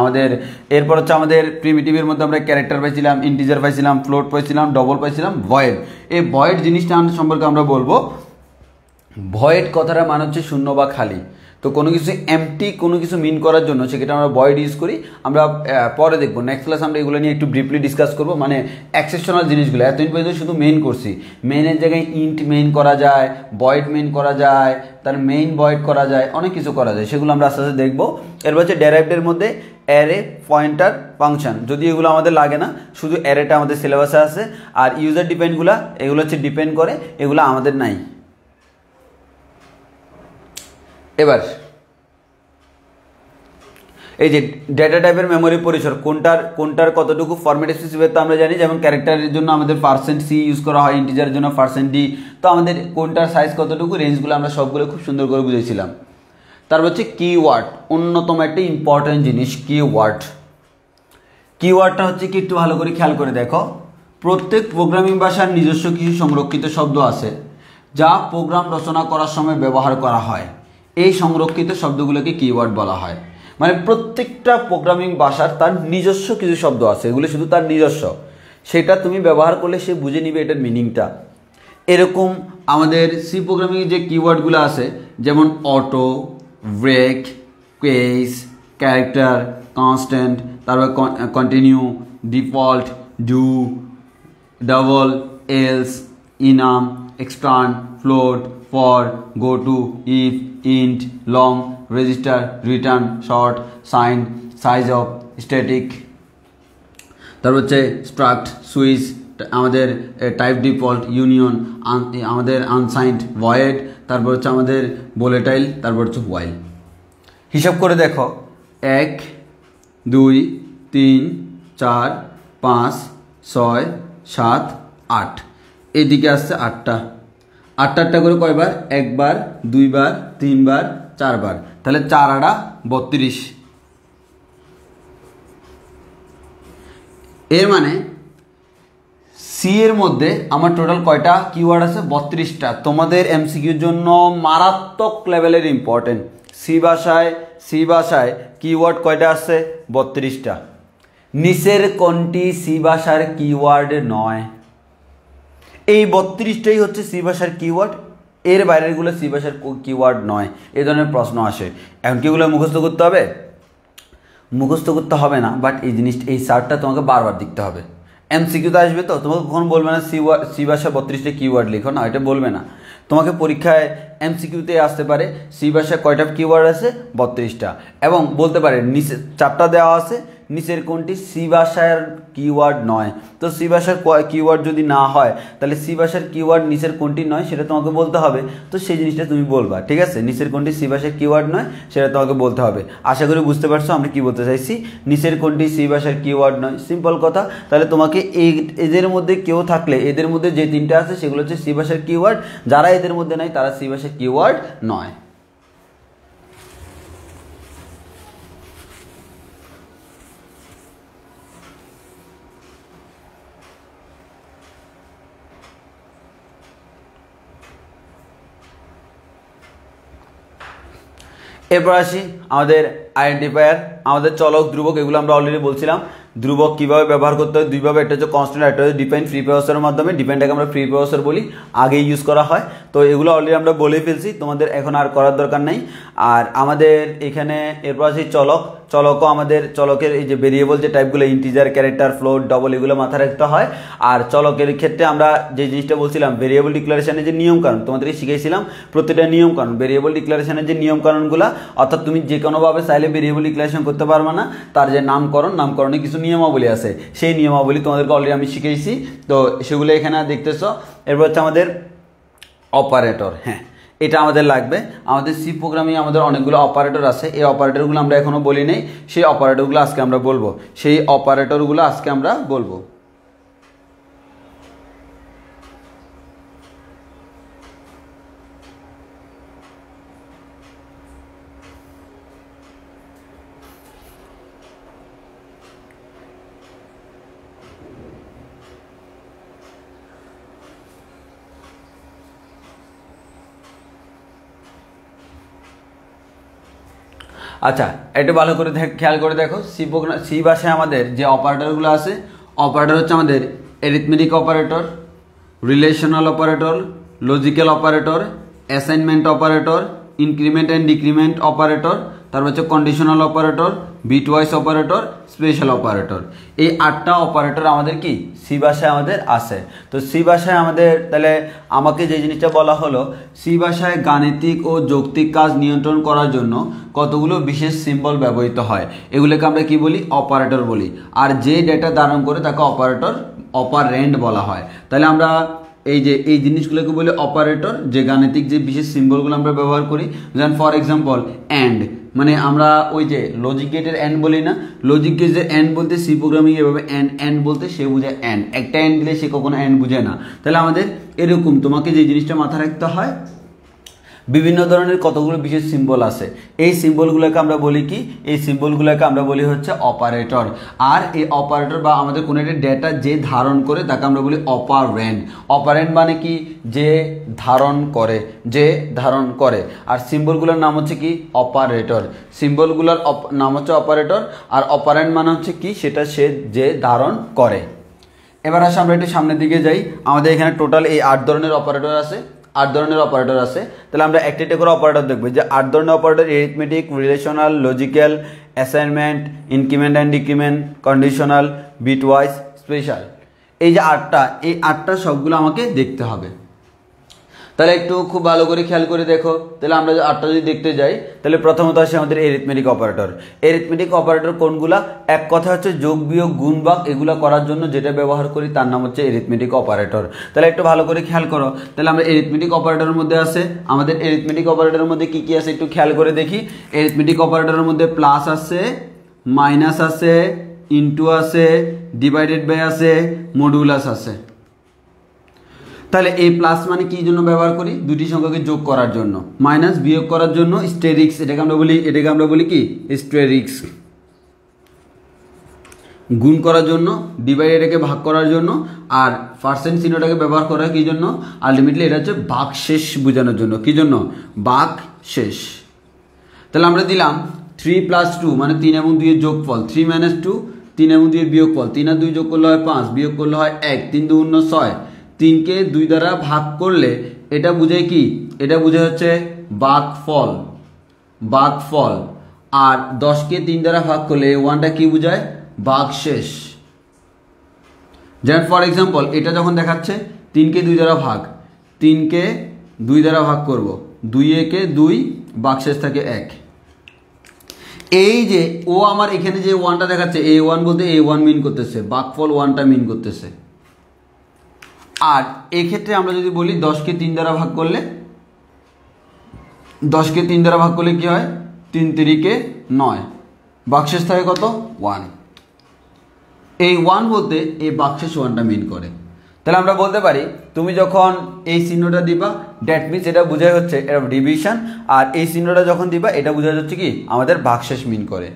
S1: আমাদের এরপর হচ্ছে আমাদের প্রিমিটিভের মধ্যে আমরা ক্যারেক্টার পাইছিলাম, ইন্টিজার পাইছিলাম, ফ্লোট পাইছিলাম, ডবল পাইছিলাম, ভয়েড। এই ভয়েড জিনিসটা সম্পর্কে আমরা বলবো। ভয়েড কথাটা মানে হচ্ছে শূন্য বা খালি। তো কোনো কিছু এমটি কোনো কিছু মিন করার জন্য সেক্ষেত্রে আমরা ভয়েড ইউজ করি। আমরা পরে দেখবো, নেক্সট ক্লাস আমরা এগুলো নিয়ে একটু ব্রিফলি ডিসকাস করবো, মানে এক্সেপশনাল জিনিসগুলো। এতদিন পর্যন্ত শুধু মেইন করছি, মেইনের জায়গায় ইন্ট মেইন করা যায়, ভয়েড মেইন করা যায়, তার মেইন ভয়েড করা যায়, অনেক কিছু করা যায়, সেগুলো আমরা আস্তে আস্তে দেখবো। এরপর হচ্ছে ডেরাইভডের মধ্যে অ্যারে, পয়েন্টার, ফাংশন, যদি এগুলো আমাদের লাগে না, শুধু অ্যারেটা আমাদের সিলেবাসে আছে। আর ইউজার ডিপেন্ডগুলো এগুলো হচ্ছে ডিপেন্ড করে, এগুলো আমাদের নাই। এবার এই যে ডেটা টাইপের মেমোরি পরিসর কোনটার কতটুকু ফরম্যাট স্পেসিফাই তো আমরা জানি, যেমন ক্যারেক্টারের জন্য আমাদের %c ইউজ করা হয়, ইন্টিজারের জন্য %d। তো আমাদের কোনটার সাইজ কতটুকু, রেঞ্জগুলো আমরা সবগুলো খুব সুন্দর করে বুঝেছিলাম। তারপর হচ্ছে কিওয়ার্ড, অন্যতম একটা ইম্পর্টেন্ট জিনিস কিওয়ার্ডটা হচ্ছে কি একটু ভালো করে খেয়াল করে দেখো। প্রত্যেক প্রোগ্রামিং ভাষার নিজস্ব কিছু সংরক্ষিত শব্দ আছে যা প্রোগ্রাম রচনা করার সময় ব্যবহার করা হয়। এই সংরক্ষিত শব্দগুলোকে কিওয়ার্ড বলা হয়। মানে প্রত্যেকটা প্রোগ্রামিং ভাষার তার নিজস্ব কিছু শব্দ আছে, এগুলো শুধু তার নিজস্ব, সেটা তুমি ব্যবহার করলে সে বুঝে নিবে এটার মিনিংটা। এরকম আমাদের সি প্রোগ্রামিংয়ে যে কিওয়ার্ডগুলো আছে, যেমন auto, break, case, character, constant, তারপর continue, default, do, double, else, enum, extern, float, for, go to, if, int, long, register, return, short, sign, size of, static, তারপর হচ্ছে স্ট্রাক্ট, সুইচ, আমাদের টাইপ ডিফল্ট, ইউনিয়ন, আমাদের আনসাইন্ড, ভয়েড, তারপর হচ্ছে আমাদের ভোলেটাইল, তারপর হচ্ছে ওয়াইল। হিসাব করে দেখো 1 2 3 4 5 6 7 8, এদিকে আসছে 8টা, 8টা করে কয়বার? 1 বার, 2 বার, 3 বার, 4 বার, তাহলে 4 8 32। এর মানে সি এর মধ্যে আমার টোটাল কয়টা কিওয়ার্ড আছে? 32টা। তোমাদের এমসিকিউর জন্য মারাত্মক লেভেলের ইম্পর্টেন্ট। সি ভাষায় কিওয়ার্ড কয়টা আছে? 32টা। নিচের কোনটি সি ভাষার কিওয়ার্ড নয়? এই 32টাই হচ্ছে সি ভাষার কিওয়ার্ড, এর বাইরেরগুলো সি ভাষার কিওয়ার্ড নয়। এই ধরনের প্রশ্ন আসে। এখন কি এগুলো মুখস্থ করতে হবে? মুখস্থ করতে হবে না, বাট এই জিনিসটা, এই চার্টটা তোমাকে বারবার দেখতে হবে। এমসিকিউতে আসবে তো, তোমাকে কখন বলবে না সি ভাষা 32টা কিওয়ার্ড লিখো, না এটা বলবে না। তোমাকে পরীক্ষায় এমসিকিউতে আসতে পারে সি ভাষায় কয়টা কিওয়ার্ড আছে? 32টা। এবং বলতে পারে নিচে চারটা দেওয়া আছে, নিচের কোনটি সি ভাষার কিওয়ার্ড নয়। তো সি ভাষার কিওয়ার্ড যদি না হয়, তাহলে সি ভাষার কিওয়ার্ড নিচের কোনটি নয় সেটা তোমাকে বলতে হবে। তো সেই জিনিসটা তুমি বলবা, ঠিক আছে? নিচের কোনটি সি ভাষার কিওয়ার্ড নয় সেটা তোমাকে বলতে হবে। আশা করি বুঝতে পারছো আমরা কি বলতে চাইছি। নিচের কোনটি সি ভাষার কিওয়ার্ড নয়, সিম্পল কথা। তাহলে তোমাকে এদের মধ্যে কেউ থাকলে, এদের মধ্যে যে তিনটা আছে সেগুলো হচ্ছে সি ভাষার কিওয়ার্ড, যারা এদের মধ্যে নাই তারা সি ভাষার কিওয়ার্ড নয়। এরপর আসি আমাদের আইডেন্টিফায়ার, আমাদের চলক, ধ্রুবক, এগুলো আমরা অলরেডি বলছিলাম। ধ্রুবক কীভাবে ব্যবহার করতে হয়? দুইভাবে, একটা হচ্ছে কনস্ট্যান্ট, একটা হচ্ছে ডিপেন্ড। ফ্রি প্রসেসরের মাধ্যমে, ডিপেন্ডটাকে আমরা ফ্রি প্রসেসর বলি, আগে ইউজ করা হয়। তো এগুলো অলরেডি আমরা বলেই ফেলছি, তোমাদের এখন আর করার দরকার নেই। আর আমাদের এখানে এরপর আসি চলক। চলকও আমাদের চলকের এই যে ভেরিয়েবল যে টাইপগুলো, ইন্টিজার, ক্যারেক্টার, ফ্লোট, ডবল, এগুলো মাথায় রাখতে হয়। আর চলকের ক্ষেত্রে আমরা যে জিনিসটা বলছিলাম, ভেরিয়েবল ডিক্লারেশনের যে নিয়মকানুন তোমাদেরকে শিখেছিলাম, প্রত্যেকটা নিয়মকানুন, ভেরিয়েবল ডিক্লারেশনের যে নিয়মকানুনগুলো, অর্থাৎ তুমি যে কোনোভাবে চাইলে ভেরিয়েবল ডিক্লারেশন করতে পারবে না, তার যে নামকরণে কিছু নিয়মাবলী আছে, সেই নিয়মাবলী তোমাদেরকে অলরেডি আমি শিখেছি। তো সেগুলো এখানে দেখতেছো। এরপর হচ্ছে আমাদের অপারেটর। হ্যাঁ, এটা আমাদের লাগবে। আমাদের সি প্রোগ্রামিং আমাদের অনেকগুলো অপারেটর আছে, এই অপারেটরগুলো আমরা এখনো বলি নাই, সেই অপারেটরগুলো আজকে আমরা বলবো। আচ্ছা, একটু ভালো করে খেয়াল করে দেখো, সি ভাষায় আমাদের যে অপারেটরগুলো আছে, অপারেটর হচ্ছে আমাদের arithmetic operator, relational operator, logical operator, assignment operator, increment and decrement operator, তারপর হচ্ছে conditional operator, bitwise operator, special operator. এই 8টা অপারেটর আমাদের কি সি ভাষায় আমাদের আছে। তো সি ভাষায় আমাদের, তাহলে আমাকে যে জিনিসটা বলা হলো, সি ভাষায় গাণিতিক ও যৌক্তিক কাজ নিয়ন্ত্রণ করার জন্য কতগুলো বিশেষ সিম্বল ব্যবহৃত হয়, এগুলোকে আমরা কি বলি? অপারেটর বলি। আর যে ডেটা ধারণ করে তাকে অপারেন্ড বলা হয়। তাহলে আমরা এই জিনিসগুলোকে বলি অপারেটর, যে গাণিতিক যে বিশেষ সিম্বলগুলো আমরা ব্যবহার করি। যেমন ফর এক্সাম্পল অ্যান্ড, মানে আমরা ওই যে লজিক গেটের অ্যান্ড বলি না, লজিক গেটের অ্যান্ড বলতে সি প্রোগ্রামিং এভাবে অ্যান্ড বলতে সে বোঝায় অ্যান্ড, একটা অ্যান্ড দিলে সে কখনো অ্যান্ড বুঝে না। তাহলে আমাদের এরকম তোমাকে যে জিনিসটা মাথায় রাখতে হয়, বিভিন্ন ধরনের কতগুলো বিশেষ সিম্বল আছে, এই সিম্বলগুলোকে আমরা বলি কি? এই সিম্বলগুলোকে আমরা বলি হচ্ছে অপারেটর। আর এই অপারেটর বা আমাদের কোনো একটা ডেটা যে ধারণ করে তাকে আমরা বলি অপারেন্ড। অপারেন্ড মানে কি? যে ধারণ করে। আর সিম্বলগুলোর নাম হচ্ছে কি? অপারেটর। সিম্বলগুলোর নাম হচ্ছে অপারেটর, আর অপারেন্ড মানে হচ্ছে কি? সেটা সে যে ধারণ করে। এবার আসে আমরা একটু সামনের দিকে যাই। আমাদের এখানে টোটাল এই 8 ধরনের অপারেটর আছে। 8 ধরনের অপারেটর আছে। তাহলে আমরা একটা একটা করে অপারেটর দেখব যে 8 ধরনের operator arithmetic, relational, logical, assignment, increment and decrement, conditional, bitwise, special. এই যে 8টা, এই 8টা সবগুলো আমাকে দেখতে হবে। তাহলে একটু খুব ভালো করে খেয়াল করে দেখো। তাহলে আমরা 8টা যদি দেখতে যাই তাহলে প্রথমত আসে আমাদের এরিথমেটিক অপারেটর। এরিথমেটিক অপারেটর কোনগুলা? এক কথা হচ্ছে যোগ বিয়োগ গুণ ভাগ এগুলা করার জন্য যেটা ব্যবহার করি তার নাম হচ্ছে এরিথমেটিক অপারেটর। তাহলে একটু ভালো করে খেয়াল করো। তাহলে আমরা এরিথমেটিক অপারেটরের মধ্যে আছে, আমাদের এরিথমেটিক অপারেটরের মধ্যে কি কি আছে একটু খেয়াল করে দেখি। এরিথমেটিক অপারেটরের মধ্যে প্লাস আছে, মাইনাস আছে, ইনটু আছে, ডিভাইডেড বাই আছে, মডুলাস আছে। তাহলে এই প্লাস মানে কি জন্য ব্যবহার করি? দুটি সংখ্যাকে যোগ করার জন্য। মাইনাস বিয়োগ করার জন্য স্টেরিক্স, এটাকে আমরা বলি কি? স্টেরিক্স। গুণ করার জন্য, ডিভাইড এটাকে ভাগ করার জন্য, আর পার্সেন্ট চিহ্নটাকে ব্যবহার করা কি জন্য? আলটিমেটলি এটা হচ্ছে ভাগশেষ বোঝানোর জন্য। কি জন্য? ভাগশেষ। তাহলে আমরা দিলাম 3 + 2 মানে 3 এবং 2 এর যোগফল, 3 - 2 3 এবং 2 এর বিয়োগফল, 3 আর 2 যোগ করলে হয় 5, বিয়োগ করলে হয় 1, 3 × 2 = 6, 3কে 2 দ্বারা ভাগ করলে এটা বোঝায় কি? এটা বোঝায় হচ্ছে ভাগফল। আর 10কে 3 দ্বারা ভাগ করলে এই 1টা কি বোঝায়? ভাগশেষ। যেমন ফর এক্সাম্পল এটা যখন দেখাচ্ছে 3কে 2 দ্বারা ভাগ, 3কে 2 দ্বারা ভাগ করব, 2 একে 2, ভাগশেষ থাকে 1। এই যে ও আমার এখানে যে 1টা দেখাচ্ছে, A1 বলতে A1 মিন করতেছে, ভাগফল 1টা মিন করতেছে। আর এক্ষেত্রে আমরা যদি বলি 10কে 3 দ্বারা ভাগ করলে, 10কে 3 দ্বারা ভাগ করলে কি হয়? 3 × 3 = 9, ভাগশেষ থাকে কত? 1। এই 1 বলতে এই ভাগশেষ 1টা মিন করে। তাহলে আমরা বলতে পারি তুমি যখন এই চিহ্নটা দিবা দ্যাট মিনস এটা বোঝায় হচ্ছে এটা ডিভিশন, আর এই চিহ্নটা যখন দিবা এটা বোঝায় হচ্ছে কি? আমাদের ভাগশেষ মিন করে।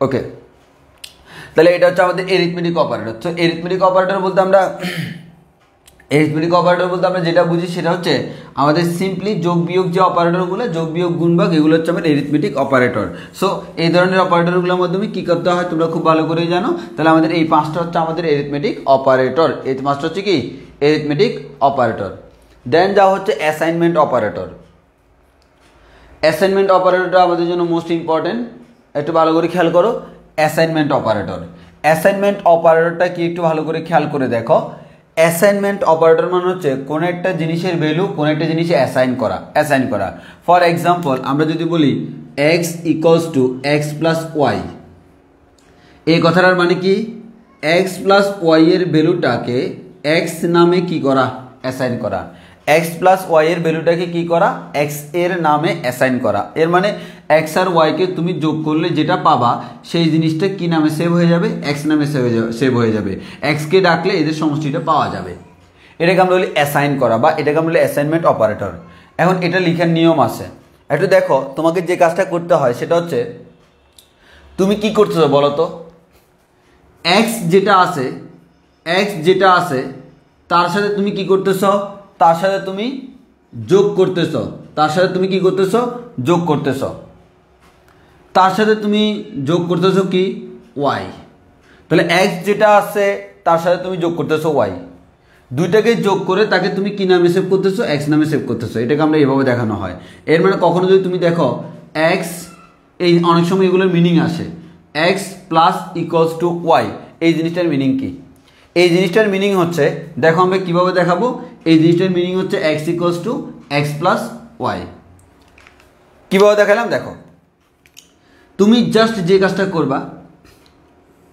S1: ওকে, তাহলে এটা হচ্ছে আমাদের এরিথমেটিক অপারেটর। তো এরিথমেটিক অপারেটর বলতে আমরা যেটা বুঝি সেটা হচ্ছে আমাদের সিম্পলি যোগ বিয়োগ যে অপারেটরগুলো, যোগ বিয়োগ গুণ ভাগ, এগুলো হচ্ছে আমাদের এরিথমেটিক অপারেটর। সো এই ধরনের অপারেটরগুলোর মাধ্যমে কী করতে হয় তোমরা খুব ভালো করেই জানো। তাহলে আমাদের এই 5টা হচ্ছে আমাদের এরিথমেটিক অপারেটর। এই 5টা হচ্ছে কি? Arithmetic operator. দেন যা হচ্ছে অ্যাসাইনমেন্ট অপারেটর। অ্যাসাইনমেন্ট অপারেটরটা আমাদের জন্য মোস্ট ইম্পর্টেন্ট, একটু ভালো করে খেয়াল করো। অ্যাসাইনমেন্ট অপারেটরটা কি একটু ভালো করে খেয়াল করে দেখো। অ্যাসাইনমেন্ট অপারেটর মানে হচ্ছে কোন একটা জিনিসের ভ্যালু কোন একটা জিনিসে অ্যাসাইন করা। ফর এক্সাম্পল আমরা যদি বলি x = x + y, এই কথাটার মানে কি? x + y এর ভ্যালুটাকে x নামে কি করা? অ্যাসাইন করা। x + y এর ভ্যালুটাকে কি করা? x এর নামে অ্যাসাইন করা। এর মানে x আর y কে তুমি যোগ করলে যেটা পাবা সেই জিনিসটা কি নামে সেভ হয়ে যাবে? x নামে সেভ হয়ে যাবে। x কে ডাকলে এদের সমষ্টিটা পাওয়া যাবে। এটাকে আমরা বলি অ্যাসাইন করা, বা এটাকে আমরা বলি অ্যাসাইনমেন্ট অপারেটর। এখন এটা লেখার নিয়ম আছে, একটু দেখো। তোমাকে যে কাজটা করতে হয় সেটা হচ্ছে তুমি কি করতেছো বলো তো? x যেটা আছে তার সাথে তুমি কি করতেছ? তার সাথে তুমি যোগ করতেছ। তার সাথে তুমি কি করতেছ? যোগ করতেছ। তার সাথে তুমি যোগ করতেছ কি? y। তাহলে x যেটা আছে তার সাথে তুমি যোগ করতেছ y। দুইটাকে যোগ করে তাকে তুমি কি নামে সেভ করতেছো? x নামে সেভ করতেছো। এটাকে আমরা এভাবে দেখানো হয়। এর মানে কখনো যদি তুমি দেখো x, এই অনেক সময় এগুলোর মিনিং আসে x + y, এই জিনিসটার মিনিং কি? এই জিনিসটার মিনিং হচ্ছে, দেখো আমরা কিভাবে দেখাবো। এই জিনিসটার মিনিং হচ্ছে x = x + y। কিভাবে দেখালাম দেখো। তুমি জাস্ট যে কাজটা করবা,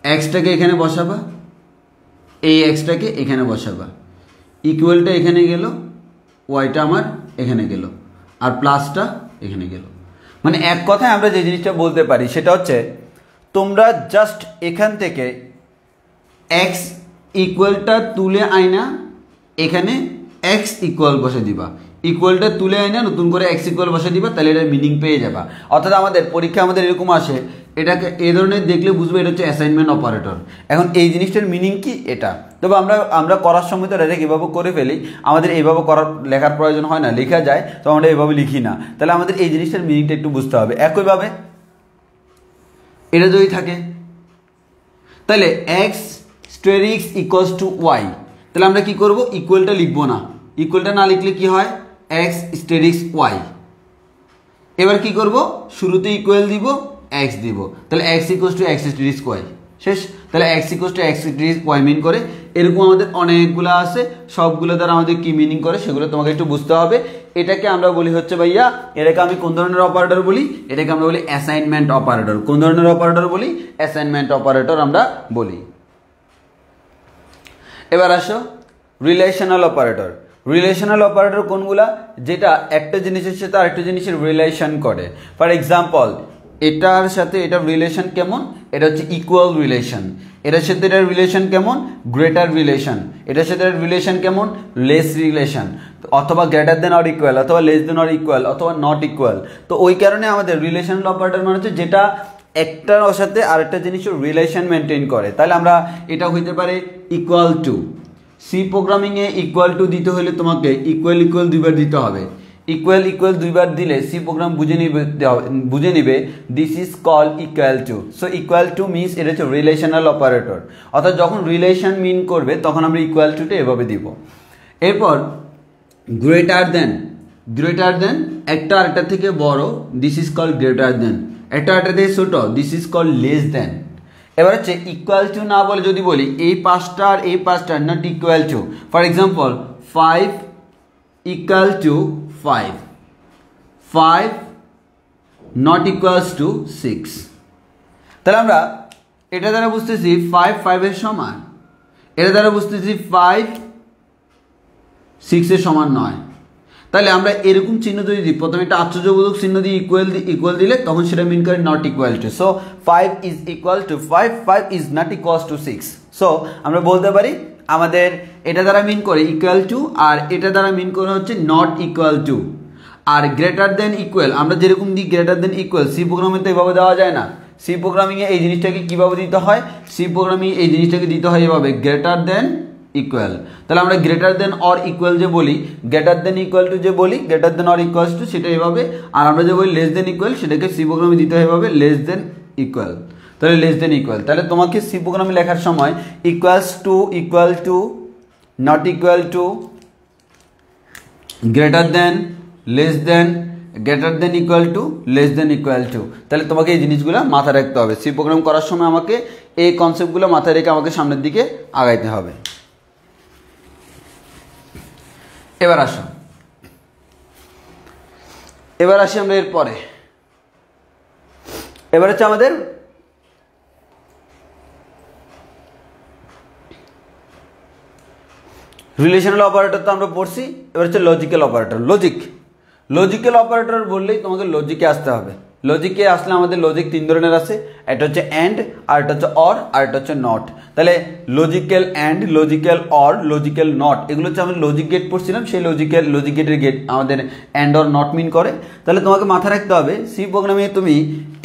S1: এক্সটাকে এখানে বসাবা, এই এক্সটাকে এখানে বসাবা, ইকুয়ালটা এখানে গেল, ওয়াইটা আমার এখানে গেল, আর প্লাসটা এখানে গেল। মানে এক কথায় আমরা যে জিনিসটা বলতে পারি সেটা হচ্ছে তোমরা জাস্ট এখান থেকে এক্স ইকুয়ালটা তুলে আয়না এখানে এক্স ইকুয়াল বসে দিবা, ইকুয়ালটা তুলে আয়না নতুন করে এক্স ইকুয়াল বসে দিবা, তাহলে এটার মিনিং পেয়ে যাবা। অর্থাৎ আমাদের পরীক্ষা আমাদের এরকম আসে, এটাকে এই ধরনের দেখলে বুঝবে এটা হচ্ছে অ্যাসাইনমেন্ট অপারেটর। এখন এই জিনিসটার মিনিং কি এটা, তবে আমরা করার সময় তো এটা কীভাবে করে ফেলি, আমাদের এইভাবে লেখার প্রয়োজন হয় না, লেখা যায় তো আমরা এইভাবে লিখি না। তাহলে আমাদের এই জিনিসটার মিনিংটা একটু বুঝতে হবে। একইভাবে এটা যদি থাকে, তাহলে এক্স স্টেরিক্স ইকুয়ালস টু ওয়াই, তাহলে আমরা কি করব, ইকুয়ালটা লিখবো না, ইকুয়ালটা না লিখলে কি হয়, এক্স স্টেরিক্স ওয়াই। এবার কি করব, শুরুতে ইকুয়াল দিব, এক্স দিব, তাহলে X equals to X asterisk Y, শেষ। তাহলে X equals to X asterisk Y mean করে, এরকম আমাদের অনেকগুলো আছে, সবগুলো দ্বারা আমাদের কি মিনিং করে সেগুলো তোমাকে একটু বুঝতে হবে। এটাকে আমরা বলি হচ্ছে ভাইয়া, এটাকে আমি কোন ধরনের অপারেটর বলি, এটাকে আমরা বলি অ্যাসাইনমেন্ট অপারেটর। কোন ধরনের অপারেটর বলি, অ্যাসাইনমেন্ট অপারেটর আমরা বলি। এবার আসো রিলেশনাল অপারেটর। রিলেশনাল অপারেটর কোনগুলা, যেটা একটা জিনিসের সাথে আরেকটা জিনিসের রিলেশন করে। ফর এক্সাম্পল, এটার সাথে এটার রিলেশন কেমন, এটা হচ্ছে ইকুয়াল রিলেশন। এটার সাথে এটার রিলেশন কেমন, গ্রেটার রিলেশন। এটার সাথে এটার রিলেশন কেমন, লেস রিলেশন, অথবা গ্রেটার দেন অর ইকুয়াল, অথবা লেস দেন অর ইকুয়াল, অথবা নট ইকুয়াল। তো ওই কারণে আমাদের রিলেশনাল অপারেটর মানে হচ্ছে যেটা একটার সাথে আরেকটা জিনিসের রিলেশন মেনটেন করে। তাহলে আমরা এটা হইতে পারে ইকুয়াল টু। সি প্রোগ্রামিংয়ে ইকুয়াল টু দিতে হলে তোমাকে ইকুয়াল ইকুয়াল দুইবার দিতে হবে। ইকুয়াল ইকুয়াল দুইবার দিলে সি প্রোগ্রাম বুঝে নিবে this is call equal to. So equal to means এটা হচ্ছে রিলেশনাল অপারেটর, অর্থাৎ যখন রিলেশন মিন করবে তখন আমরা ইকুয়াল টুটা এভাবে দিব। এরপর গ্রেটার দেন, গ্রেটার দেন একটা আরেকটা থেকে বড়, this is call greater than. একটা আরেকটা থেকে ছোট, this is call less than. এবার হচ্ছে ইকুয়াল টু না বলে যদি বলি এই পাঁচটা আর এই পাঁচটা not equal two, for example 5 equal to 5, 5 not equals to 6। তাহলে আমরা এটা দ্বারা বুঝতেছি 5 5 এর সমান, এটা দ্বারা বুঝতেছি 5 6 এর সমান নয়। তাহলে আমরা এরকম চিহ্ন যদি দিই, প্রথমে একটা আশ্চর্যবোধক চিহ্ন দিয়ে ইকুয়াল দিলে তখন সেটা মিন করে not equal two. So 5 is equal to 5, 5 is not equals to 6। So আমরা বলতে পারি আমাদের এটা দ্বারা মিন করে ইকুয়াল টু, আর এটা দ্বারা মিন করে হচ্ছে নট ইকুয়াল টু। আর গ্রেটার দেন ইকুয়াল আমরা যেরকম দিই গ্রেটার দেন ইকুয়াল, সি প্রোগ্রামে তো এভাবে দেওয়া যায় না। সি প্রোগ্রামিংয়ে এই জিনিসটাকে কীভাবে দিতে হয়, সি প্রোগ্রামিং এই জিনিসটাকে দিতে হয় এভাবে, গ্রেটার দেন ইকুয়াল। তাহলে আমরা গ্রেটার দেন অর ইকুয়াল যে বলি, গ্রেটার দেন ইকুয়াল টু যে বলি, greater than or equals to সেটা এভাবে। আর আমরা যে বলি লেস দেন ইকুয়াল, সেটাকে সি প্রোগ্রামে দিতে হয় এভাবে, লেস দেন ইকুয়াল। তাহলে লেস দেন ইকুয়াল, তাহলে তোমাকে সি প্রোগ্রামে লেখার সময় equals to, equal to, not equal two, greater than, less than, greater than equal to, less than equal to. তাহলে তোমাকে এই জিনিসগুলো মাথায় রাখতে হবে। সি প্রোগ্রাম করার সময় আমাকে এই কনসেপ্টগুলো মাথায় রেখে আমাকে সামনের দিকে আগাইতে হবে। এবার আসো, এবার আসি আমরা এরপরে। এবার হচ্ছে আমাদের রিলেশনাল অপারেটর তো আমরা পড়ছি, এবার হচ্ছে লজিক্যাল অপারেটর। লজিক্যাল অপারেটর বললেই তোমাকে লজিকে আসতে হবে। লজিকে আসলে আমাদের লজিক তিন ধরনের আছে, এটা হচ্ছে অ্যান্ড, আর এটা হচ্ছে অর, আর এটা হচ্ছে নট। তাহলে logical and, logical or, logical not, এগুলো হচ্ছে আমরা লজিক গেট পড়ছিলাম, সেই লজিক গেটের গেট আমাদের অ্যান্ড অর নট মিন করে। তাহলে তোমাকে মাথায় রাখতে হবে সি প্রোগ্রামে তুমি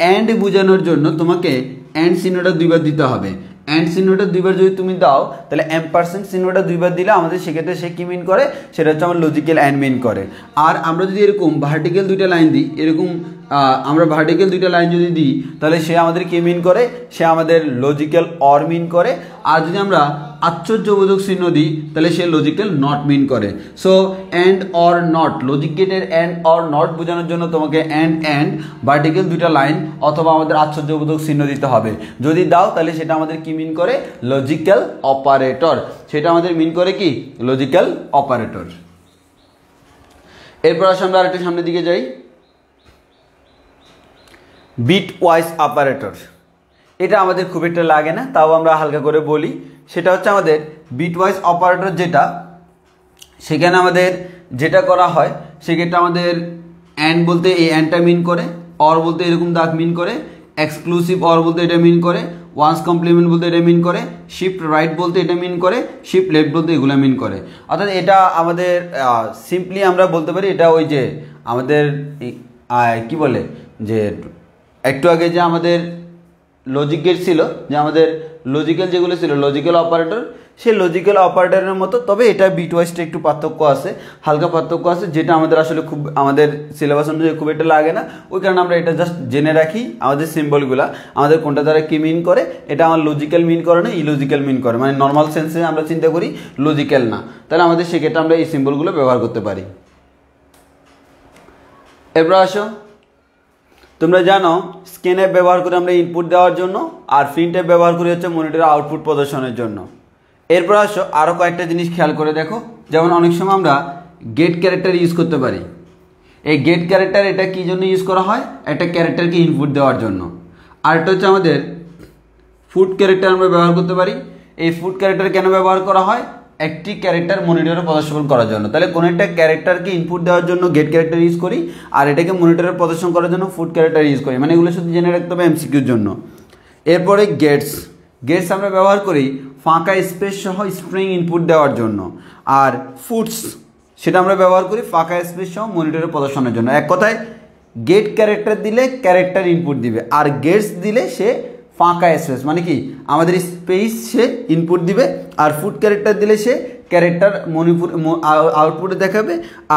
S1: অ্যান্ড বোঝানোর জন্য তোমাকে অ্যান্ড চিহ্নটা দুইবার দিতে হবে। অ্যান্ড চিহ্নটা দুইবার যদি তুমি দাও তাহলে এম্পারসেন্ট চিহ্নটা দুইবার দিলে আমাদের সেক্ষেত্রে সে কী মিন করে, সেটা হচ্ছে আমার লজিক্যাল অ্যান্ড মিন করে। আর আমরা যদি এরকম ভার্টিক্যাল দুইটা লাইন দিই, এরকম আমরা ভার্টিক্যাল দুইটা লাইন যদি দিই তাহলে সে আমাদের কি মিন করে, সে আমাদের লজিক্যাল অর মিন করে। আর যদি আমরা আশ্চর্যবোধক চিহ্ন দিই তাহলে সে লজিক্যাল নট মিন করে। So and or not, logic গেটের অ্যান্ড অর নট বোঝানোর জন্য তোমাকে অ্যান্ড ভার্টিক্যাল দুইটা লাইন অথবা আমাদের আশ্চর্যবোধক চিহ্ন দিতে হবে। যদি দাও তাহলে সেটা আমাদের কি মিন করে, লজিক্যাল অপারেটর। সেটা আমাদের মিন করে কি, লজিক্যাল অপারেটর। এরপর আসলে আমরা আরেকটু সামনের দিকে যাই, বিট ওয়াইজ অপারেটর। এটা আমাদের খুব একটা লাগে না, তাও আমরা হালকা করে বলি। সেটা হচ্ছে আমাদের বিট ওয়াইজ অপারেটর, যেটা সেখানে আমাদের যেটা করা হয় সেক্ষেত্রে আমাদের অ্যান্ড বলতে এই অ্যান্ডটা মিন করে, অর বলতে এরকম দাগ মিন করে, এক্সক্লুসিভ অর বলতে এটা মিন করে, ওয়ান্স কমপ্লিমেন্ট বলতে এটা মিন করে, শিফট রাইট বলতে এটা মিন করে, শিফট লেফট বলতে এগুলো মিন করে। অর্থাৎ এটা আমাদের সিম্পলি আমরা বলতে পারি এটা ওই যে আমাদের কি বলে যে একটু আগে যে আমাদের লজিক গেট ছিল, যে আমাদের লজিক্যাল যেগুলো ছিল লজিক্যাল অপারেটর, সেই লজিক্যাল অপারেটরের মতো, তবে এটা বিট ওয়াইজটা একটু পার্থক্য আছে, হালকা পার্থক্য আছে, যেটা আমাদের আসলে খুব আমাদের সিলেবাস অনুযায়ী খুব একটা লাগে না। ওই কারণে আমরা এটা জাস্ট জেনে রাখি আমাদের সিম্বলগুলা আমাদের কোনটা দ্বারা কী মিন করে। এটা আমার লজিক্যাল মিন করে না, ইলজিক্যাল মিন করে, মানে নর্মাল সেন্সে আমরা চিন্তা করি, লজিক্যাল না। তাহলে আমাদের সেক্ষেত্রে আমরা এই সিম্বলগুলো ব্যবহার করতে পারি। এরপর আসো, তোমরা জানো স্ক্যানএপ ব্যবহার করে আমরা ইনপুট দেওয়ার জন্য, আর প্রিন্টএপ ব্যবহার করি হচ্ছে মনিটরে আউটপুট প্রদর্শনের জন্য। এরপর আসো আরও কয়েকটা জিনিস খেয়াল করে দেখো, যেমন অনেক সময় আমরা গেট ক্যারেক্টার ইউজ করতে পারি। এই গেট ক্যারেক্টার এটা কী জন্য ইউজ করা হয়? একটা ক্যারেক্টারকে ইনপুট দেওয়ার জন্য। আর এটা হচ্ছে আমাদের ফুড ক্যারেক্টার আমরা ব্যবহার করতে পারি। এই ফুড ক্যারেক্টার কেন ব্যবহার করা হয়? একটি ক্যারেক্টার মনিটরে প্রদর্শন করার জন্য। তাহলে কোনো একটা ক্যারেক্টারকে ইনপুট দেওয়ার জন্য গেট ক্যারেক্টার ইউজ করি, আর এটাকে মনিটরে প্রদর্শন করার জন্য ফুড ক্যারেক্টার ইউজ করি, মানে এগুলো শুধু জেনে রাখতে হবে এমসিকিউর জন্য। এরপরে গেটস আমরা ব্যবহার করি ফাঁকা স্পেস সহ স্ট্রিং ইনপুট দেওয়ার জন্য, আর ফুডস সেটা আমরা ব্যবহার করি ফাঁকা স্পেস সহ মনিটরে প্রদর্শনের জন্য। এক কথায় গেট ক্যারেক্টার দিলে ক্যারেক্টার ইনপুট দিবে, আর গেটস দিলে সে ফাঁকা স্পেস, মানে কি আমাদের স্পেস সে ইনপুট দিবে, আর ফুড ক্যারেক্টার দিলে সে ক্যারেক্টার আউটপুটে দেখাবে,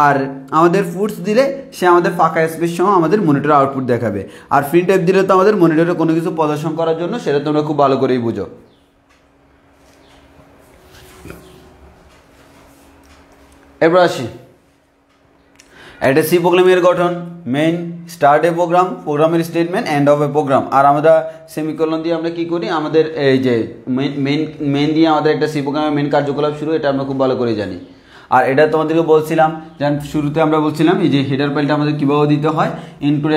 S1: আর আমাদের ফুডস দিলে সে আমাদের ফাঁকা স্পেস সহ আমাদের মনিটরে আউটপুট দেখাবে। আর প্রিন্টএফ দিলে তো আমাদের মনিটরে কোনো কিছু প্রদর্শন করার জন্য, সেটা তোমরা খুব ভালো করেই বুঝো। এবার আসি একটা সি প্রোগ্রামের গঠন, মেইন, স্টার্ট এ প্রোগ্রাম, প্রোগ্রামের statement, end of a program. আর আমরা সেমিকোলন দিয়ে আমরা কি করি, আমাদের এই যে মেইন দিয়ে আমাদের একটা সি প্রোগ্রামের মেইন কার্যকলাপ শুরু, এটা আমরা খুব ভালো করে জানি। আর এটা তোমাদেরকে বলছিলাম, যেন শুরুতে আমরা বলছিলাম এই যে হেডার ফাইলটা আমাদের কীভাবে দিতে হয়, input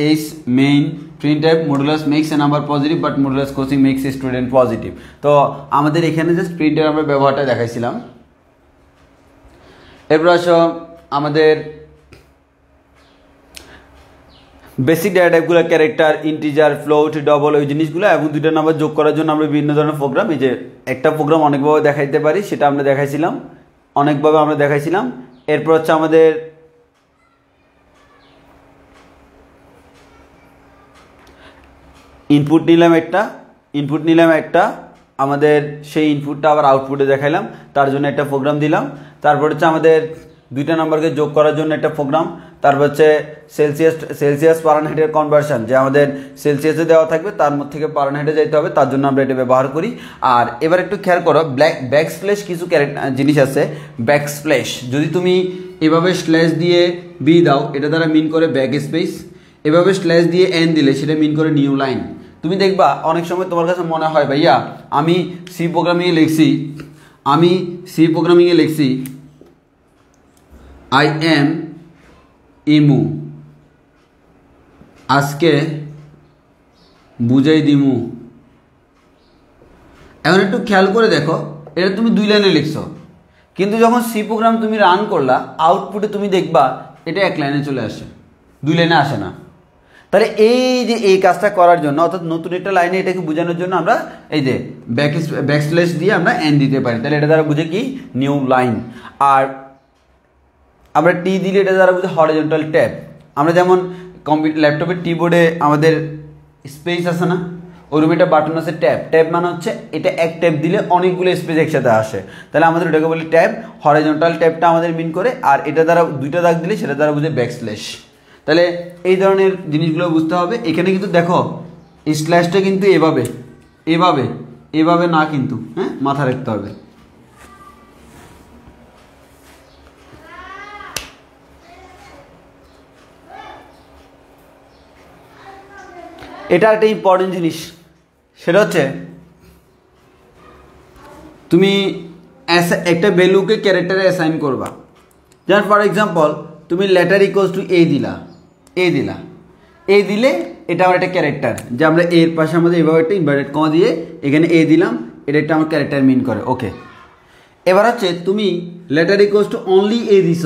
S1: H main printf modulus makes a number positive but modulus coaching makes a student positive. তো আমাদের এখানে জাস্ট প্রিন্টের আমরা ব্যবহারটা দেখাইছিলাম। এরপর আসো আমাদের বেসিক ডেটা টাইপগুলো, ক্যারেক্টার, ইন্টিজার, ফ্লোট, ডবল, ওই জিনিসগুলো, এবং দুইটা নাম্বার যোগ করার জন্য আমরা বিভিন্ন ধরনের প্রোগ্রাম, এই যে একটা প্রোগ্রাম অনেকভাবে দেখাইতে পারি, সেটা আমরা দেখাইছিলাম, অনেকভাবে আমরা দেখাইছিলাম। এরপর হচ্ছে আমাদের ইনপুট নিলাম একটা, আমাদের সেই ইনপুটটা আবার আউটপুটে দেখাইলাম, তার জন্য একটা প্রোগ্রাম দিলাম। তারপর হচ্ছে আমাদের দুইটা নাম্বারকে যোগ করার জন্য একটা প্রোগ্রাম। তারপর হচ্ছে সেলসিয়াস ফারেনহাইটের কনভার্সন, যে আমাদের সেলসিয়াসে দেওয়া থাকবে তার মধ্যে থেকে ফারেনহাইটে যাইতে হবে, তার জন্য আমরা এটা ব্যবহার করি। আর এবার একটু খেয়াল করো, ব্যাকস্ল্যাশ কিছু জিনিস আছে। ব্যাকস্ল্যাশ যদি তুমি এভাবে স্ল্যাশ দিয়ে বি দাও, এটা দ্বারা মিন করে ব্যাক স্পেস, এভাবে স্ল্যাশ দিয়ে এন দিলে সেটা মিন করে নিউ লাইন। তুমি দেখবা অনেক সময় তোমার কাছে মনে হয় ভাইয়া আমি সি প্রোগ্রামিংয়ে লিখছি আই এম ইমু, আজকে বুঝাই দিমু। এখন একটু খেয়াল করে দেখো, এটা তুমি 2 লাইনে লিখছো, কিন্তু যখন সি প্রোগ্রাম তুমি রান করলা, আউটপুটে তুমি দেখবা এটা 1 লাইনে চলে আসে, 2 লাইনে আসে না। তাহলে এই যে এই কাজটা করার জন্য, অর্থাৎ নতুন একটা লাইনে এটাকে বোঝানোর জন্য আমরা এই যে ব্যাকস্ল্যাশ দিয়ে আমরা এন দিতে পারি, তাহলে এটা দ্বারা বুঝে কি নিউ লাইন। আর আমরা টি দিলে এটা দ্বারা বুঝে হরিজন্টাল ট্যাব। আমরা যেমন ল্যাপটপের কিবোর্ডে আমাদের স্পেস আছে না, ওইরকম একটা বাটন আছে ট্যাব মানে হচ্ছে এটা এক ট্যাব দিলে অনেকগুলো স্পেস একসাথে আসে, তাহলে আমাদের ওটাকে বলি ট্যাব। হরিজন্টাল ট্যাবটা আমাদের মিন করে, আর এটা দ্বারা 2টা দাগ দিলে সেটা দ্বারা বুঝে ব্যাকস্ল্যাশ। তাহলে এই ধরনের জিনিসগুলো বুঝতে হবে। এখানে কিন্তু দেখো স্ল্যাশটা কিন্তু এভাবে না, কিন্তু হ্যাঁ মাথা রাখতে হবে। এটা একটা ইম্পর্টেন্ট জিনিস, সেটা হচ্ছে তুমি একটা ভ্যালুকে ক্যারেক্টারে অ্যাসাইন করবা। যেমন ফর এক্সাম্পল তুমি লেটার ইকুয়ালস টু এ দিলে এটা আমার একটা ক্যারেক্টার, যে আমরা এর পাশে আমাদের এভাবে একটা ইনভার্টেড কমা দিয়ে এখানে এ দিলাম, এটা একটা আমার ক্যারেক্টার মিন করে। ওকে, এবার হচ্ছে তুমি letter equals to only a দিছ,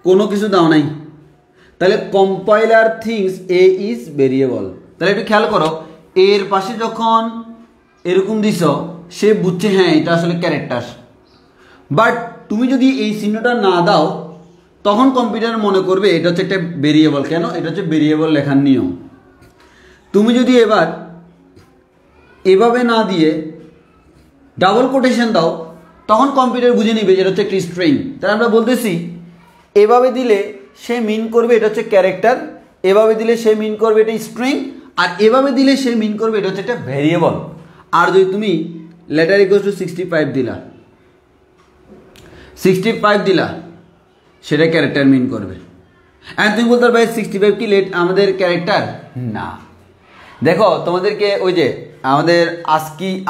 S1: কোনো কিছু দাও নাই, তাহলে compiler things A is variable. তাহলে একটু খেয়াল করো, এর পাশে যখন এরকম দিছ সে বুঝছে হ্যাঁ এটা আসলে ক্যারেক্টার। বাট তুমি যদি এই চিহ্নটা না দাও, তখন কম্পিউটার মনে করবে এটা হচ্ছে একটা ভেরিয়েবল। কেন? এটা হচ্ছে ভেরিয়েবল লেখার নিয়ম। তুমি যদি এবার এভাবে না দিয়ে ডাবল কোটেশন দাও তখন কম্পিউটার বুঝে নিবে এটা হচ্ছে একটি স্ট্রিং। তাহলে আমরা বলতেছি এভাবে দিলে সে মিন করবে এটা হচ্ছে ক্যারেক্টার, এভাবে দিলে সে মিন করবে এটা স্ট্রিং, আর এভাবে দিলে সে মিন করবে এটা হচ্ছে একটা ভ্যারিয়েবল। আর যদি তুমি লেটার ইকুয়ালস টু 65 দিলা, 65 দিলা, সেটা ক্যারেক্টার মিন করবে। আর তুমি বলতে পারবে 65 কি আমাদের ক্যারেক্টার না। দেখো তোমাদেরকে ওই যে আমাদের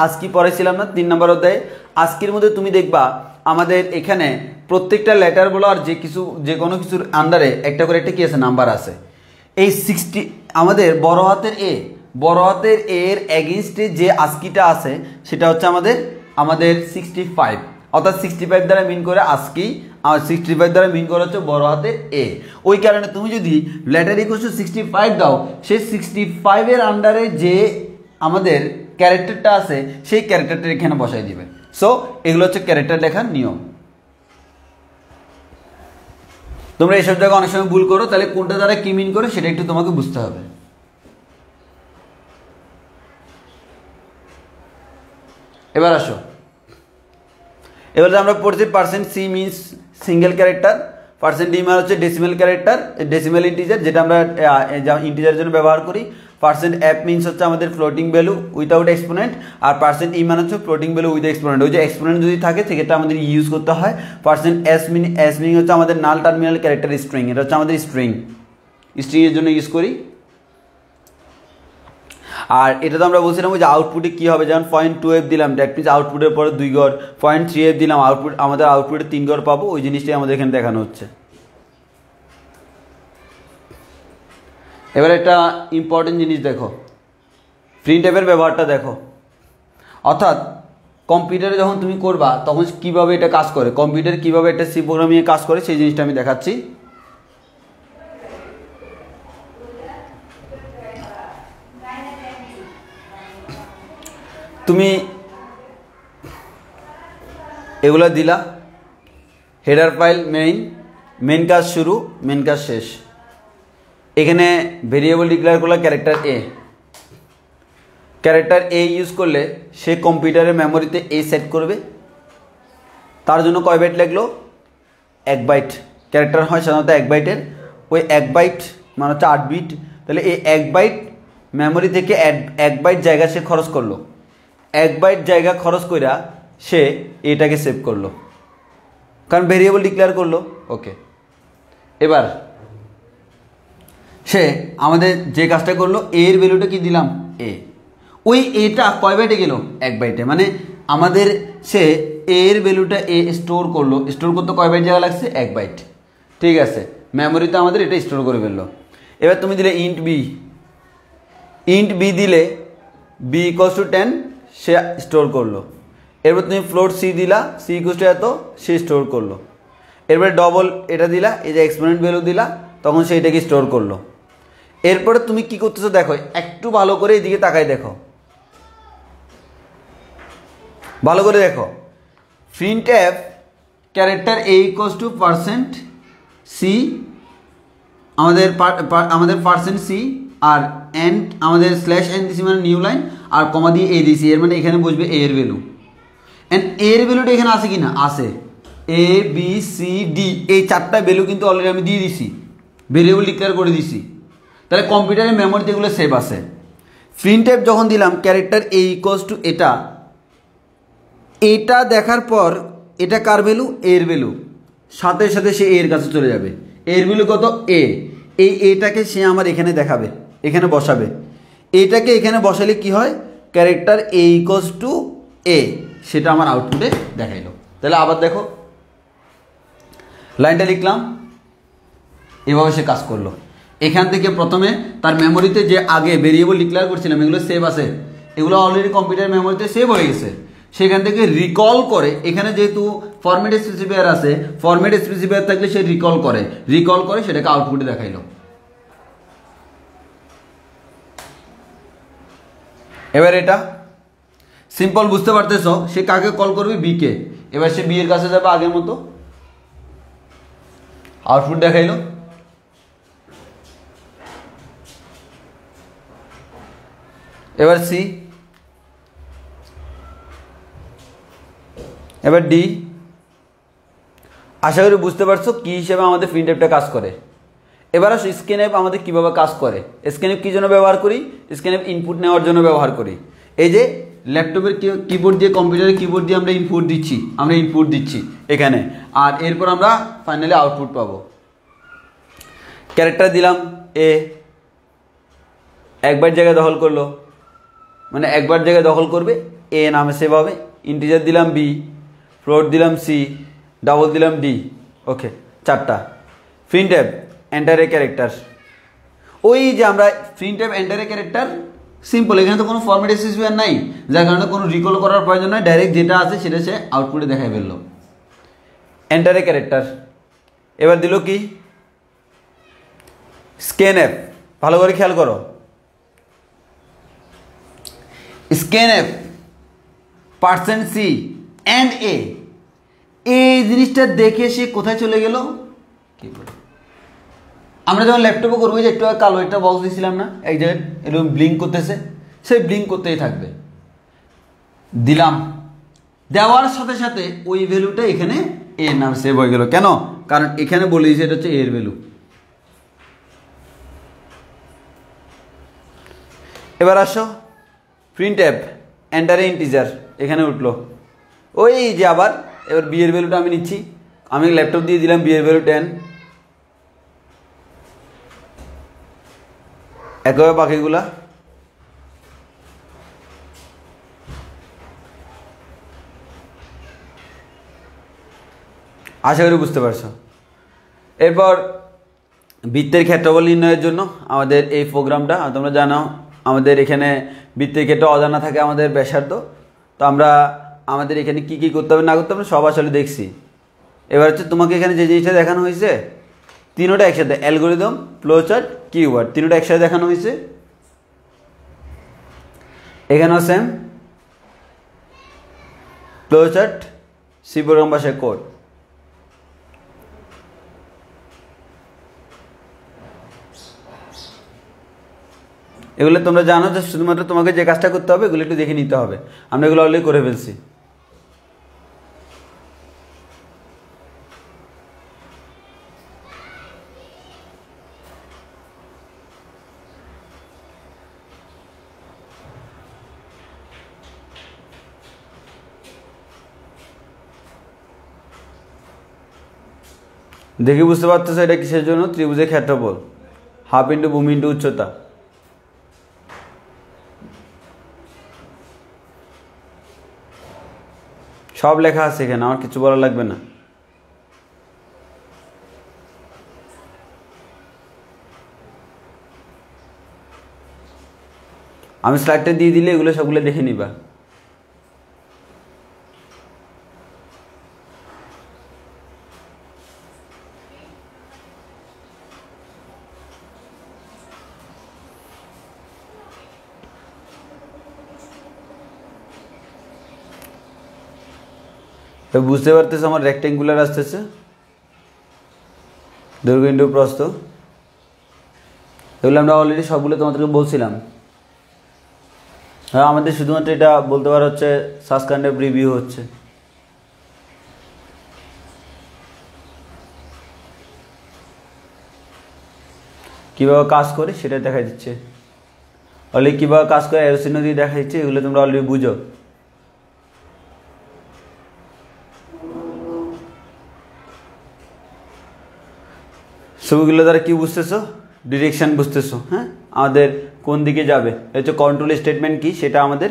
S1: আজকি পড়াইছিলাম না 3 নম্বর অধ্যায়ে, আজকির মধ্যে তুমি দেখবা আমাদের এখানে প্রত্যেকটা লেটার বলো আর যে কোনো কিছুর আন্ডারে একটা করে একটা কি আছে নাম্বার আছে। এই 60 আমাদের বড় হাতের এর এগেইনস্টে যে আজকিটা আছে সেটা হচ্ছে আমাদের 65, অর্থাৎ 65 দ্বারা মিন করে আজকি, আর 65 দ্বারা মিন করা হচ্ছে বড় হাতের এ। ওই কারণে তুমি যদি লেটার ইকুয়ালস টু 65 দাও, সেই 65 এর আন্ডারে যে আমাদের ক্যারেক্টারটা আছে সেই ক্যারেক্টারটা এখানে বসাই দিবে। সো এগুলো হচ্ছে ক্যারেক্টার লেখার নিয়ম। তোমরা এইসব জায়গায় অনেক সময় ভুল করো, তাহলে কোনটা দ্বারা কি মিন করে সেটা একটু তোমাকে বুঝতে হবে। এবার আসো, এবার আমরা পড়ছি percent C means single character, percent D মানে হচ্ছে ডেসিমেল ক্যারেক্টার, ডেসিমেল ইন্টিজার যেটা আমরা ইন্টিজারের জন্য ব্যবহার করি। পার্সেন্ট এফ মিনস হচ্ছে আমাদের ফ্লোটিং ভ্যালু উইথাউট এক্সপোনেন্ট, আর পার্সেন্ট ই মানে হচ্ছে ফ্লোটিং ভ্যালু উইথ এক্সপোনেন্ট। ওই যে এক্সপোনেন্ট যদি থাকে সেক্ষেত্রে আমাদের ইউজ করতে হয়। পার্সেন্ট এস মিনিং হচ্ছে আমাদের নাল টার্মিনাল ক্যারেক্টার স্ট্রিং, এটা হচ্ছে আমাদের স্ট্রিংয়ের জন্য ইউজ করি। আর এটা তো আমরা বলছিলাম যে আউটপুটে কী হবে, যেমন 0.2f দিলাম দ্যাট মিনস আউটপুটের পরে 2 গড়, 0.3f দিলাম আমাদের আউটপুটে 3 গড় পাবো। ওই জিনিসটাই আমাদের এখানে দেখানো হচ্ছে। এবার একটা ইম্পর্টেন্ট জিনিস দেখো, প্রিন্টএফের ব্যবহারটা দেখো। অর্থাৎ কম্পিউটারে যখন তুমি করবা তখন কীভাবে এটা কাজ করে, কম্পিউটার কীভাবে একটা সি প্রোগ্রামিংয়ে কাজ করে সেই জিনিসটা আমি দেখাচ্ছি। তুমি এগুলো দিলা, হেডার ফাইল মেইন কাজ শুরু, মেইন কাজ শেষ। এখানে ভেরিয়েবল ডিক্লেয়ার করলে ক্যারেক্টার এ ইউজ করলে সে কম্পিউটারের মেমোরিতে এ সেট করবে। তার জন্য কয় বাইট লাগলো? 1 বাইট। ক্যারেক্টার হয় সাধারণত 1 বাইটের, ওই 1 বাইট মানে হচ্ছে 8 বিট। তাহলে এই 1 বাইট মেমোরি থেকে 1 বাইট জায়গা সে খরচ করলো, 1 বাইট জায়গা খরচ কইরা সে এটাকে সেভ করলো, কারণ ভেরিয়েবল ডিক্লেয়ার করলো। ওকে, এবার সে আমাদের যে কাজটা করলো এর ভ্যালুটা কি দিলাম এ, ওই এটা কয় বাইটে গেল? 1 বাইটে। মানে আমাদের সে এর ভ্যালুটা এ স্টোর করলো, স্টোর করতে কয় বাইট জায়গা লাগছে? 1 বাইট। ঠিক আছে, মেমোরিতে আমাদের এটা স্টোর করে ফেললো। এবার তুমি দিলে ইন্ট বি দিলে বি ইকুয়ালস টু 10, সে স্টোর করলো। এরপর তুমি ফ্লোট সি দিলা, সি ইকুয়ালস টু এত, সে স্টোর করলো। এরপরে ডবল এটা দিলা, এই যে এক্সপোনেন্ট ভ্যালু দিলা, তখন সে এটাকে স্টোর করলো। এরপরে তুমি কি করতেছো দেখো, একটু ভালো করে এদিকে তাকাই দেখো, ভালো করে দেখো। Printf character A equals to percent C, আমাদের পার্সেন্ট সি, আর এন্ড আমাদের স্ল্যাশ এন দিছি মানে নিউ লাইন, আর কমা দিয়ে এ দিছি, এর মানে এখানে বসবে এ এর ভ্যালু। এন্ড এর ভ্যালুটা এখানে আছে কি না? আছে। এ বি সি ডি এই 4টা ভ্যালু কিন্তু অলরেডি আমি দিয়ে দিছি, ভেরিয়েবল ডিক্লেয়ার করে দিছি। তাহলে কম্পিউটারের মেমোরিতে এগুলো সেভ আছে। প্রিন্টএফ যখন দিলাম ক্যারেক্টার এ ইকুয়ালস টু এটা দেখার পর এটা কার ভ্যালু? এর ভ্যালু, সাথে সাথে সে এর কাছে চলে যাবে। এর ভ্যালু কত? এ। এটাকে সে আমার এখানে দেখাবে, এখানে বসাবে। এটাকে এখানে বসালে কি হয়? ক্যারেক্টার এ ইকুয়ালস টু এ, সেটা আমার আউটপুটে দেখাইলো। তাহলে আবার দেখো, লাইনটা লিখলাম, এভাবে সে কাজ করলো। এখান থেকে প্রথমে তার মেমোরিতে যে আগে ভেরিয়েবল ডিক্লেয়ার করছিলাম এগুলো সেভ আছে, এগুলো অলরেডি কম্পিউটার মেমোরিতে সেভ হয়ে গেছে। সেখান থেকে রিকল করে, এখানে যেহেতু ফরম্যাট স্পেসিফায়ার আছে, ফরম্যাট স্পেসিফায়ার থাকলে সে রিকল করে সেটাকে আউটপুটে দেখাইলো। এবার এটা সিম্পল বুঝতে পারতেছ, সে কাকে কল করবে? বি কে। এবার সে বি এর কাছে যাবে আগের মতো, আউটপুট দেখাইলো। এবার সি এবার ডি, আশা করি বুঝতে পারছো কি হিসেবে আমাদের প্রিন্টএফটা কাজ করে। এবার আসো স্ক্যানএফ আমাদের কীভাবে কাজ করে। স্ক্যানএফ কী জন্য ব্যবহার করি? স্ক্যানএফ ইনপুট নেওয়ার জন্য ব্যবহার করি। এই যে ল্যাপটপের কিবোর্ড দিয়ে, কম্পিউটারের কিবোর্ড দিয়ে আমরা ইনপুট দিচ্ছি এখানে, আর এরপর আমরা ফাইনালি আউটপুট পাবো। ক্যারেক্টার দিলাম এ, একবার জায়গায় দখল করলো, মানে একবার জায়গায় দখল করবে এ নামে সেভ হবে। ইন্টিজার দিলাম বি, ফ্লোট দিলাম সি, ডাবল দিলাম ডি। ওকে, 4টা। প্রিন্টএফ এন্টার এ ক্যারেক্টার, ওই যে আমরা printf enter a character simple, এখানে তো কোনো ফরম্যাট স্পেসিফায়ার নাই, যার কারণে কোনো রিকল করার প্রয়োজন নয়, ডাইরেক্ট যেটা আছে সেটা সে আউটপুটে দেখাই ফেললো। এন্টার এ ক্যারেক্টার, এবার দিল কি স্ক্যানএফ, ভালো করে খেয়াল করো, স্ক্যানএফ %c and a, এই জিনিসটা দেখে সে কোথায় চলে গেল? আমরা যখন ল্যাপটপে করবো, যে একটু কালো একটা বক্স দিয়েছিলাম না, এক জায়গায় এরকম ব্লিঙ্ক করতেছে, সে ব্লিঙ্ক করতেই থাকবে। দিলাম, দেওয়ার সাথে সাথে ওই ভ্যালুটা এখানে এর নাম সেভ হয়ে গেল। কেন? কারণ এখানে বলে দিয়েছে এটা হচ্ছে এর ভ্যালু। এবার আসো প্রিন্টএফ এন্টার এ ইন্টিজার, এখানে উঠলো ওই যে আবার, এবার বি এর ভ্যালুটা আমি নিচ্ছি, আমি ল্যাপটপ দিয়ে দিলাম বি এর ভ্যালু 10, একভাবে বাকিগুলা আশা করি বুঝতে পারছো। এরপর বৃত্তের ক্ষেত্রফল নির্ণয়ের জন্য আমাদের এই প্রোগ্রামটা, তোমরা জানো আমাদের এখানে বৃত্তের ক্ষেত্র অজানা থাকে আমাদের ব্যাসার্ধ, তো আমরা আমাদের এখানে কি কি করতে হবে না করতে হবে সব আসলে দেখছি। এবার হচ্ছে তোমাকে এখানে যে জিনিসটা দেখানো হয়েছে, তিনোটা একসাথে, অ্যালগরিদম, ফ্লোচার্ট, কিওয়ার্ড, তিনোটা একসাথে দেখানো হয়েছে। এখানেও সেম ফ্লোচার্ট, সি প্রোগ্রাম ভাষায় কোড। এগুলো তোমরা জানো যে শুধুমাত্র তোমাকে যে কাজটা করতে হবে এগুলো একটু দেখে নিতে হবে, আমরা এগুলো অলরেডি করে ফেলছি। দেখে বুঝতে পারতেছো এটা কিসের জন্য? ত্রিভুজের ক্ষেত্রফল, হাফ ইন্টু ভূমি ইন্টু উচ্চতা। সব লেখা আছে এখানে, আমার কিছু বলা লাগবে না। আমি স্লাইডটা দিয়ে দিলে এগুলো সবগুলো দেখে নিবা। তো বুঝতে পারতেছো আমার রেক্টেঙ্গুলার আসতেছে, দৈর্ঘ্য ইন্টু প্রস্থ, এগুলো আমরা অলরেডি সবগুলো তোমাদেরকে বলছিলাম। হ্যাঁ, আমাদের শুধুমাত্র এটা বলতে পারা হচ্ছে সাসকান্ডেভ রিভিউ হচ্ছে। কীভাবে কাজ করে সেটা দেখা দিচ্ছে, অলরেডি কীভাবে কাজ করে অ্যারো চিহ্ন দিয়ে দেখা দিচ্ছে, এগুলো তোমরা অলরেডি বুঝো। ছবিগুলো দ্বারা কি বুঝতেছো? ডিরেকশন বুঝতেছো। হ্যাঁ, আমাদের কোন দিকে যাবে, এটা হচ্ছে কন্ট্রোল স্টেটমেন্ট কি সেটা আমাদের,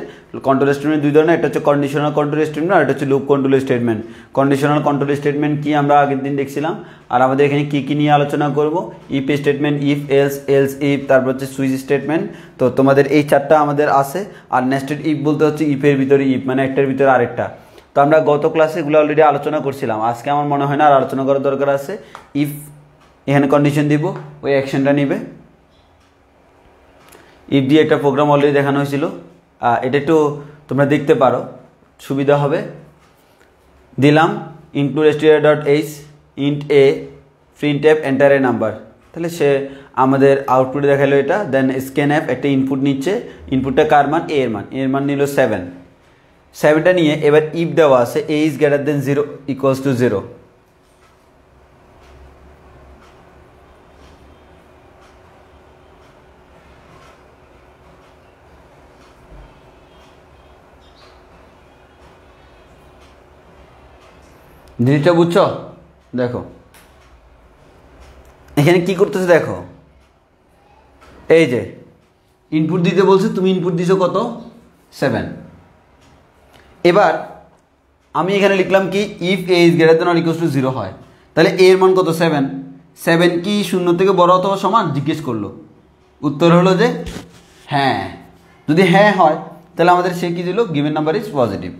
S1: কন্ট্রোল স্টেটমেন্ট দুই ধরনের, একটা হচ্ছে কন্ডিশনাল কন্ট্রোল স্টেটমেন্ট আর একটা হচ্ছে loop control statement. Conditional control statement কি আমরা আগের দিন দেখছিলাম, আর আমাদের এখানে কি কি নিয়ে আলোচনা করব, if statement, if else, else if, তারপর হচ্ছে সুইচ স্টেটমেন্ট। তো তোমাদের এই চারটা আমাদের আছে। আর নেস্টেড ইফ বলতে হচ্ছে ইফের ভিতরে ইফ, মানে একটার ভিতরে আরেকটা। তো আমরা গত ক্লাসে এগুলো অলরেডি আলোচনা করছিলাম, আজকে আমার মনে হয় না আর আলোচনা করার দরকার আছে। ইফ এখানে কন্ডিশন দিব, ওই অ্যাকশনটা নিবে। ইফ দিয়ে একটা প্রোগ্রাম অলরেডি দেখানো হয়েছিল, এটা একটু তোমরা দেখতে পারো, সুবিধা হবে। দিলাম include str.h int A printf enter a number, তাহলে সে আমাদের আউটপুটে দেখালো এটা। দেন স্ক্যানএফ একটা ইনপুট নিচ্ছে, ইনপুটটা কার মান? এর মান, এর মান নিল 7। 7টা নিয়ে এবার ইফ দেওয়া আছে a is greater than 0 equals to 0, জিনিসটা বুঝছো? দেখো এখানে কি করতেছে, দেখো এই যে ইনপুট দিতে বলছে, তুমি ইনপুট দিছো কত 7। এবার আমি এখানে লিখলাম কি if a is greater than or equals to 0 হয়, তাহলে a এর মান কত 7, 7 কি 0 থেকে বড় অথবা সমান জিজ্ঞেস করলো, উত্তর হলো যে হ্যাঁ। যদি হ্যাঁ হয় তাহলে আমাদের সে কি দিল, গিভেন নাম্বার ইজ পজিটিভ।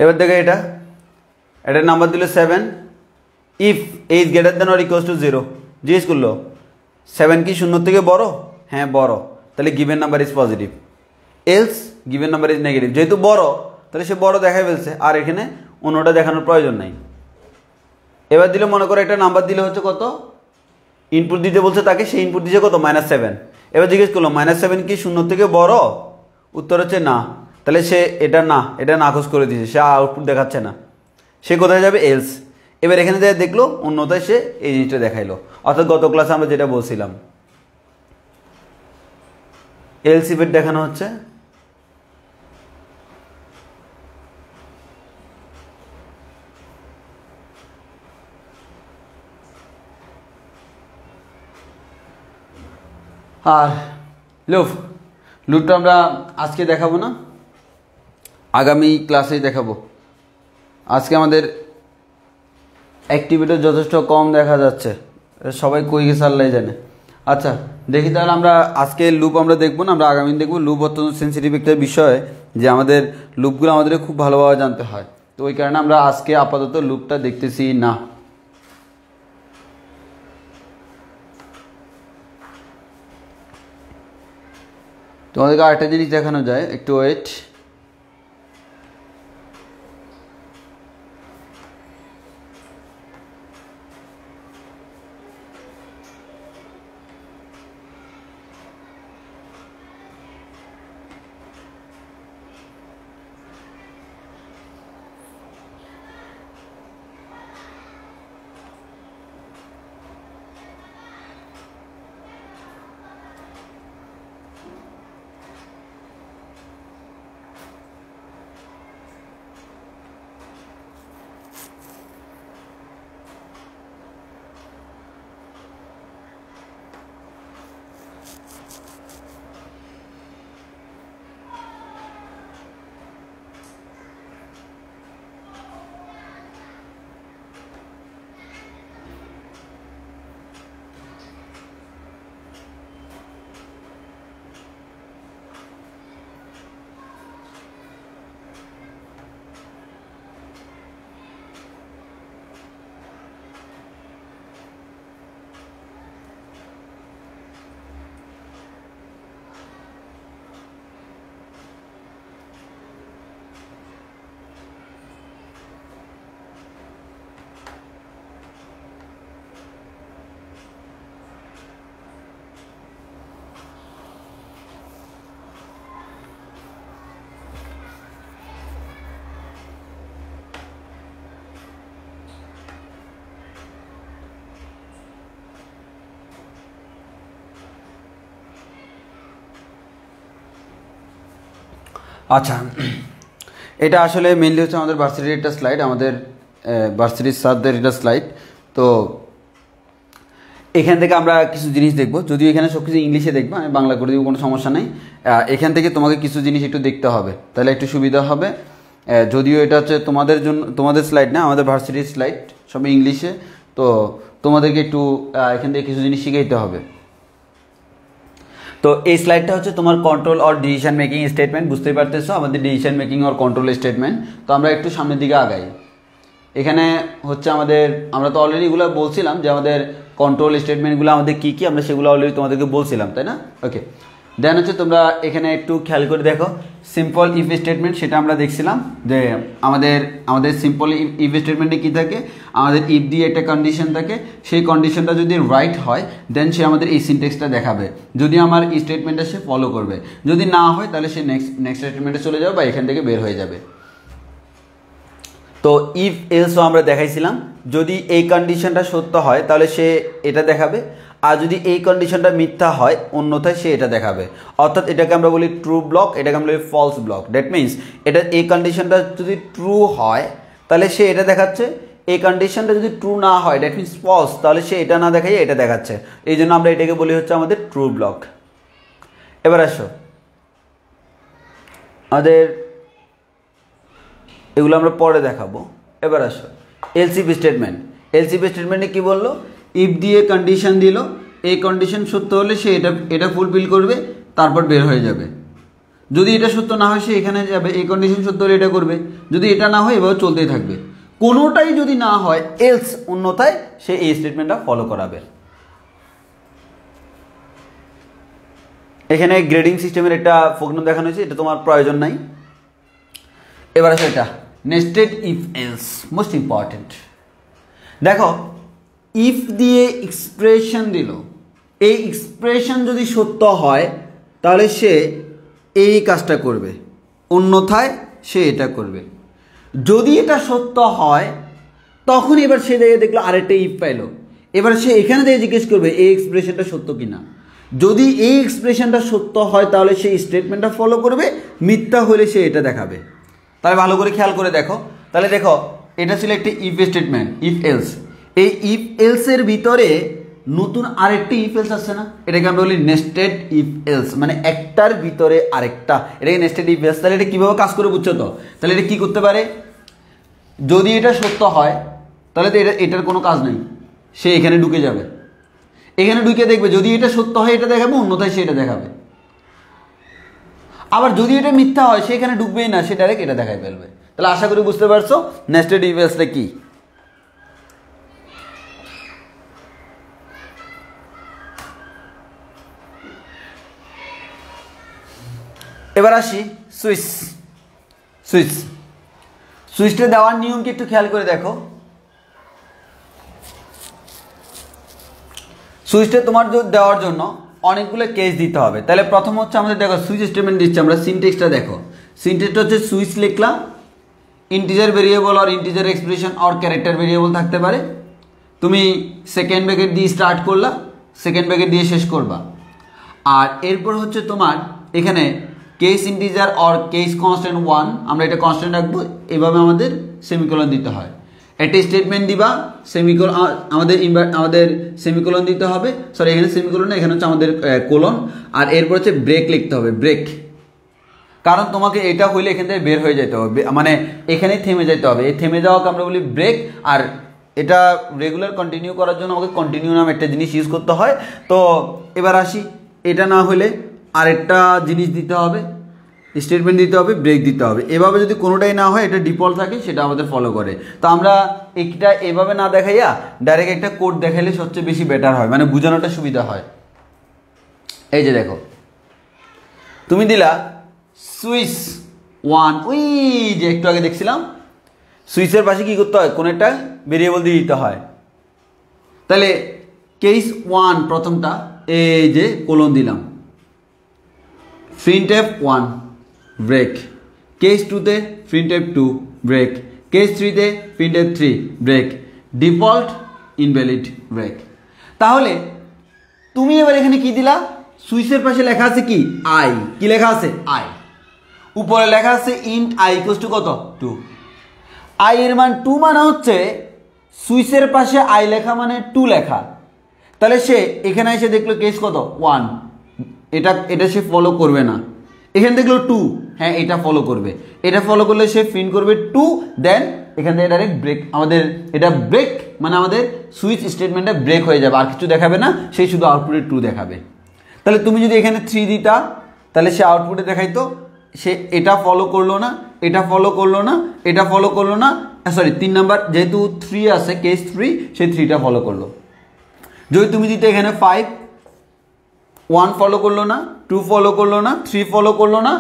S1: এবার দেখো এটার নাম্বার দিল 7, if a is greater than or equals to 0 জিজ্ঞেস করলো 7 কি 0 থেকে বড়, হ্যাঁ বড়, তাহলে given number is positive, else given number is negative. যেহেতু বড় তাহলে সে বড় দেখাই ফেলছে, আর এখানে অন্যটা দেখানোর প্রয়োজন নাই। এবার দিলে মনে করো একটা নাম্বার দিলে হচ্ছে কত, ইনপুট দিতে বলছে তাকে, সেই ইনপুট দিয়েছে কত -7। এবার জিজ্ঞেস করলো -7 কি 0 থেকে বড়, উত্তর হচ্ছে না, তাহলে সে এটা নাকচ করে দিয়েছে, সে আউটপুট দেখাচ্ছে না, সে কোথায় যাবে, এলস। এবার এখানে যা দেখলো অন্যথায় সে এই জিনিসটা দেখাইলো, অর্থাৎ গত ক্লাসে আমরা যেটা বলছিলাম এলস ইফেক্ট দেখানো হচ্ছে। আর লুপটা আমরা আজকে দেখাবো না, আগামী ক্লাসেই দেখাবো। আজকে আমাদের অ্যাক্টিভিটি যথেষ্ট কম দেখা যাচ্ছে, সবাই কই গেছে আল্লাহ জানে। আচ্ছা দেখি তাহলে আমরা আজকে লুপ আমরা দেখবো না, আমরা আগামী দেখবো। লুপ অত্যন্ত সেন্সিটিভ একটা বিষয়, যে আমাদের লুপগুলো আমাদের খুব ভালোভাবে জানতে হয়, তো ওই কারণে আমরা আজকে আপাতত লুপটা দেখতেছি না। তোমাদেরকে আরেকটা জিনিস দেখানো যায়, একটু ওয়েট। আচ্ছা এটা আসলে মেইনলি হচ্ছে আমাদের ভার্সিটির একটা স্লাইড, আমাদের ভার্সিটির স্যারদের একটা স্লাইড। তো এখান থেকে আমরা কিছু জিনিস দেখব, যদিও এখানে সব কিছু ইংলিশে দেখবো, আমি বাংলা করে দিব, কোনো সমস্যা নেই। এখান থেকে তোমাকে কিছু জিনিস একটু দেখতে হবে, তাহলে একটু সুবিধা হবে। যদিও এটা হচ্ছে তোমাদের জন্য, তোমাদের স্লাইড না, আমাদের ভার্সিটির স্লাইড, সবই ইংলিশে, তো তোমাদেরকে একটু এখান থেকে কিছু জিনিস শিখাইতে হবে। তো এই স্লাইডটা হচ্ছে তোমার control or decision making statement, বুঝতেই পারতেছো আমাদের decision making or control statement. তো আমরা একটু সামনের দিকে আগাই। এখানে হচ্ছে আমাদের, আমরা তো অলরেডি এগুলো বলছিলাম যে আমাদের কন্ট্রোল স্টেটমেন্টগুলো আমাদের কী কী, আমরা সেগুলো অলরেডি তোমাদেরকে বলছিলাম, তাই না? ওকে, দেন হচ্ছে তোমরা এখানে একটু খেয়াল করে দেখো সিম্পল ইফ স্টেটমেন্ট, সেটা আমরা দেখছিলাম যে আমাদের সিম্পল ইফ স্টেটমেন্টে কী থাকে, আমাদের ইফ দিয়ে একটা কন্ডিশন থাকে, সেই কন্ডিশনটা যদি রাইট হয় দেন সে আমাদের এই সিনটেক্সটা দেখাবে, যদি আমার এই স্টেটমেন্টটা সে ফলো করবে, যদি না হয় তাহলে সে নেক্সট স্টেটমেন্টে চলে যাবে বা এখান থেকে বের হয়ে যাবে। তো ইফ এলসও আমরা দেখাইছিলাম, যদি এই কন্ডিশনটা সত্য হয় তাহলে সে এটা দেখাবে, আর যদি এই কন্ডিশনটা মিথ্যা হয় অন্যথায় সে এটা দেখাবে। অর্থাৎ এটাকে আমরা বলি ট্রু ব্লক, এটাকে আমরা বলি ফলস ব্লক। দ্যাট মিনস এটা এই কন্ডিশনটা যদি ট্রু হয় তাহলে সে এটা দেখাচ্ছে, এই কন্ডিশনটা যদি ট্রু না হয় দ্যাট মিনস ফলস, তাহলে সে এটা না দেখাই এটা দেখাচ্ছে। এই জন্য আমরা এটাকে বলি হচ্ছে আমাদের ট্রু ব্লক। এবার আসো আমাদের এগুলো আমরা পরে দেখাবো। এবার আসো এলসিপি স্টেটমেন্ট। এলসিপি স্টেটমেন্টে কী বললো, ইফ দিয়ে কন্ডিশন দিল, এই কন্ডিশন সত্য হলে সে এটা ফুলফিল করবে, তারপর বের হয়ে যাবে। যদি এটা সত্য না হয় সে এখানে যাবে, এই কন্ডিশন সত্য হলে এটা করবে, যদি এটা না হয় এভাবে চলতেই থাকবে। কোনোটাই যদি না হয় এলস, অন্যথায় সে এই স্টেটমেন্টটা ফলো করাবে। এখানে গ্রেডিং সিস্টেমের একটা প্রোগ্রাম দেখানো হয়েছে, এটা তোমার প্রয়োজন নাই। এবার আসে এটা nested if else, most important. দেখো ইফ দিয়ে এক্সপ্রেশন দিল, এই এক্সপ্রেশন যদি সত্য হয় তাহলে সে এই কাজটা করবে, অন্যথায় সে এটা করবে। যদি এটা সত্য হয় তখন এবার সে জায়গায় দেখলো আরেকটা ইফ পাইলো, এবার সে এখানে থেকে জিজ্ঞেস করবে এই এক্সপ্রেশনটা সত্য কিনা। যদি এই এক্সপ্রেশনটা সত্য হয় তাহলে সে স্টেটমেন্টটা ফলো করবে, মিথ্যা হলে সে এটা দেখাবে। তাহলে ভালো করে খেয়াল করে দেখো, তাহলে দেখো এটা ছিল একটি ইফ স্টেটমেন্ট, ইফ এলস। এই ইফ এলসের ভিতরে নতুন আরেকটি ইফ এলস আসছে না, এটাকে আমরা বলি নেস্টেড ইফ এলস, মানে একটার ভিতরে আরেকটা, এটাকে নেস্টেড ইফ এলস। তাহলে এটা কীভাবে কাজ করে বুঝছো তো? তাহলে এটা কী করতে পারে, যদি এটা সত্য হয় তাহলে তো এটার কোনো কাজ নেই, সে এখানে ঢুকে যাবে, এখানে ঢুকে দেখবে যদি এটা সত্য হয় এটা দেখাবে, অন্যথায় সে এটা দেখাবে। আবার যদি এটা মিথ্যা হয় সে এখানে ঢুকবেই না, সে ডাইরেক্ট এটা দেখাই ফেলবে। তাহলে আশা করি বুঝতে পারছো নেস্টেড ইফ এলসটা কি। এবার আসি সুইচটা দেওয়ার নিয়মকে একটু খেয়াল করে দেখো। সুইচটা তোমার দেওয়ার জন্য অনেকগুলো কেস দিতে হবে। তাহলে প্রথম হচ্ছে আমাদের দেখো সুইচ স্টেটমেন্ট দিচ্ছে, আমরা সিনটেক্সটা দেখো। সিনটেক্সটা হচ্ছে সুইচ লিখলাম, ইন্টিজার ভেরিয়েবল আর ইন্টিজার এক্সপ্রেশন আর ক্যারেক্টার ভেরিয়েবল থাকতে পারে। তুমি সেকেন্ড ব্র্যাকেট দিয়ে স্টার্ট করলা, সেকেন্ড ব্র্যাকেট দিয়ে শেষ করবা। আর এরপর হচ্ছে তোমার এখানে case integer or case constant 1, আমরা এটা কনস্ট্যান্ট রাখবো, এভাবে আমাদের সেমিকোলন দিতে হয়। একটা স্টেটমেন্ট দিবা, সেমিকোলন আমাদের সেমিকোলন দিতে হবে, সরি এখানে সেমিকোলন না, এখানে হচ্ছে আমাদের কোলন। আর এরপর হচ্ছে ব্রেক লিখতে হবে, ব্রেক, কারণ তোমাকে এটা হইলে এখান থেকে বের হয়ে যেতে হবে, মানে এখানেই থেমে যেতে হবে। এই থেমে যাওয়াকে আমরা বলি ব্রেক। আর এটা রেগুলার কন্টিনিউ করার জন্য আমাকে কন্টিনিউ নামে একটা জিনিস ইউজ করতে হয়। তো এবার আসি, এটা না হলে আরেকটা জিনিস দিতে হবে, স্টেটমেন্ট দিতে হবে, ব্রেক দিতে হবে। এভাবে যদি কোনোটাই না হয়, এটা ডিফল্ট থাকে, সেটা আমাদের ফলো করে। তো আমরা এটা এভাবে না দেখাইয়া ডাইরেক্ট একটা কোড দেখাইলে সবচেয়ে বেশি বেটার হয়, মানে বোঝানোটা সুবিধা হয়। এই যে দেখো তুমি দিলা সুইচ 1, ওই যে একটু আগে দেখছিলাম সুইচের পাশে কি করতে হয়, কোনো একটা ভেরিয়েবল দিয়ে দিতে হয়। তাহলে কেস 1 প্রথমটা, এই যে কোলন দিলাম, printf 1 ব্রেক, কেস 2তে printf 2 ব্রেক, কেস 3তে printf 3 break, default invalid break. তাহলে তুমি এবার এখানে কি দিলা, সুইচের পাশে লেখা আছে কি আই, কি লেখা আছে আই, উপরে লেখা আছে ইন্ট আই ইকুয়ালস টু কত 2। আই এর মান 2 মানে হচ্ছে সুইচের পাশে আই লেখা মানে 2 লেখা। তাহলে সে এখানে এসে দেখলো কেস কত 1, এটা সে ফলো করবে না। এখানে দেখলো 2, হ্যাঁ এটা ফলো করবে। এটা ফলো করলে সে প্রিন্ট করবে 2, দেন এখান থেকে ডাইরেক্ট ব্রেক, আমাদের এটা ব্রেক মানে আমাদের সুইচ স্টেটমেন্টটা ব্রেক হয়ে যাবে, আর কিছু দেখাবে না, সেই শুধু আউটপুটে 2 দেখাবে। তাহলে তুমি যদি এখানে 3 দিতা তাহলে সে আউটপুটে দেখাইতো সে এটা ফলো করলো না, এটা ফলো করলো না, এটা ফলো করলো না, সরি 3 নাম্বার যেহেতু 3 আছে, কেস 3, সেই 3টা ফলো করলো। যদি তুমি দিতে এখানে 5, 1 ফলো করলো না, 2 ফলো করলো না, 3 ফলো করলো না,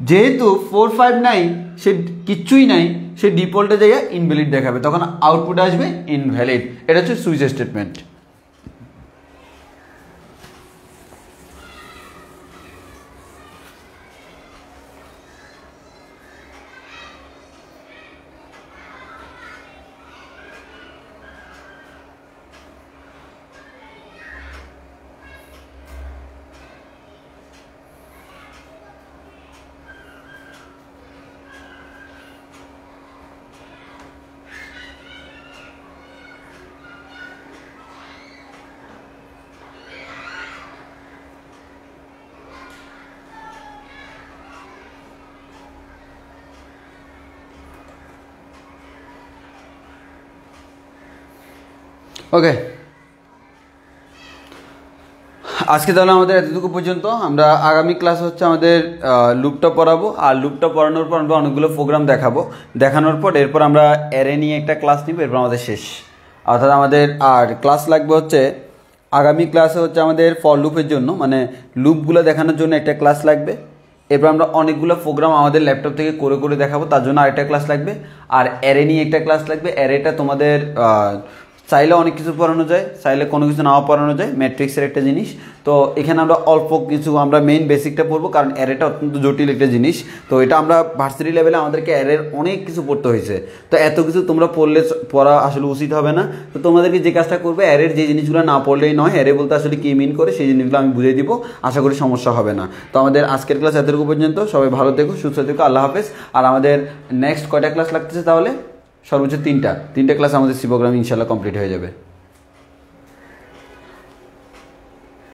S1: যেহেতু 4 5 নাই সে কিচ্ছুই নাই, সে ডিফল্টে জায়গায় ইনভ্যালিড দেখাবে, তখন আউটপুট আসবে ইনভ্যালিড। এটা হচ্ছে সুইচ স্টেটমেন্ট। ওকে, আজকে তাহলে আমাদের এতটুকু পর্যন্ত। আমরা আগামী ক্লাস হচ্ছে আমাদের লুপটা পড়াবো, আর লুপটা পড়ানোর পর আমরা অনেকগুলো প্রোগ্রাম দেখাবো। দেখানোর পর এরপর আমরা অ্যারে নিয়ে একটা ক্লাস নিব, এরপর আমাদের শেষ। অর্থাৎ আমাদের আর ক্লাস লাগবে হচ্ছে আগামী ক্লাসে হচ্ছে আমাদের ফর লুপের জন্য, মানে লুপগুলো দেখানোর জন্য একটা ক্লাস লাগবে। এরপর আমরা অনেকগুলো প্রোগ্রাম আমাদের ল্যাপটপ থেকে করে করে দেখাবো, তার জন্য আরেকটা ক্লাস লাগবে। আর অ্যারে নিয়ে একটা ক্লাস লাগবে। অ্যারেটা তোমাদের চাইলে অনেক কিছু পড়ানো যায়, চাইলে কোনো কিছু নাও পড়ানো যায়, ম্যাট্রিক্সের একটা জিনিস। তো এখানে আমরা অল্প কিছু আমরা মেইন বেসিকটা পড়বো, কারণ অ্যারেটা অত্যন্ত জটিল একটা জিনিস। তো এটা আমরা ভার্সিটি লেভেলে আমাদেরকে অ্যারের অনেক কিছু পড়তে হয়েছে। তো এত কিছু তোমরা পড়া আসলে উচিত হবে না। তো তোমাদেরকে যে কাজটা করবে, অ্যারের যে জিনিসগুলো না পড়লেই নয়, অ্যারে বলতে আসলে কি মিন করে সেই জিনিসগুলো আমি বুঝিয়ে দিব, আশা করি সমস্যা হবে না। তো আমাদের আজকের ক্লাস এতটুকু পর্যন্ত। সবাই ভালো থেকো, সুস্থ থেকো, আল্লাহ হাফেজ। আর আমাদের নেক্সট কয়টা ক্লাস লাগতেছে তাহলে? সর্বোচ্চ 3টা ক্লাস আমাদের সি প্রোগ্রাম ইনশাল্লাহ কমপ্লিট হয়ে যাবে।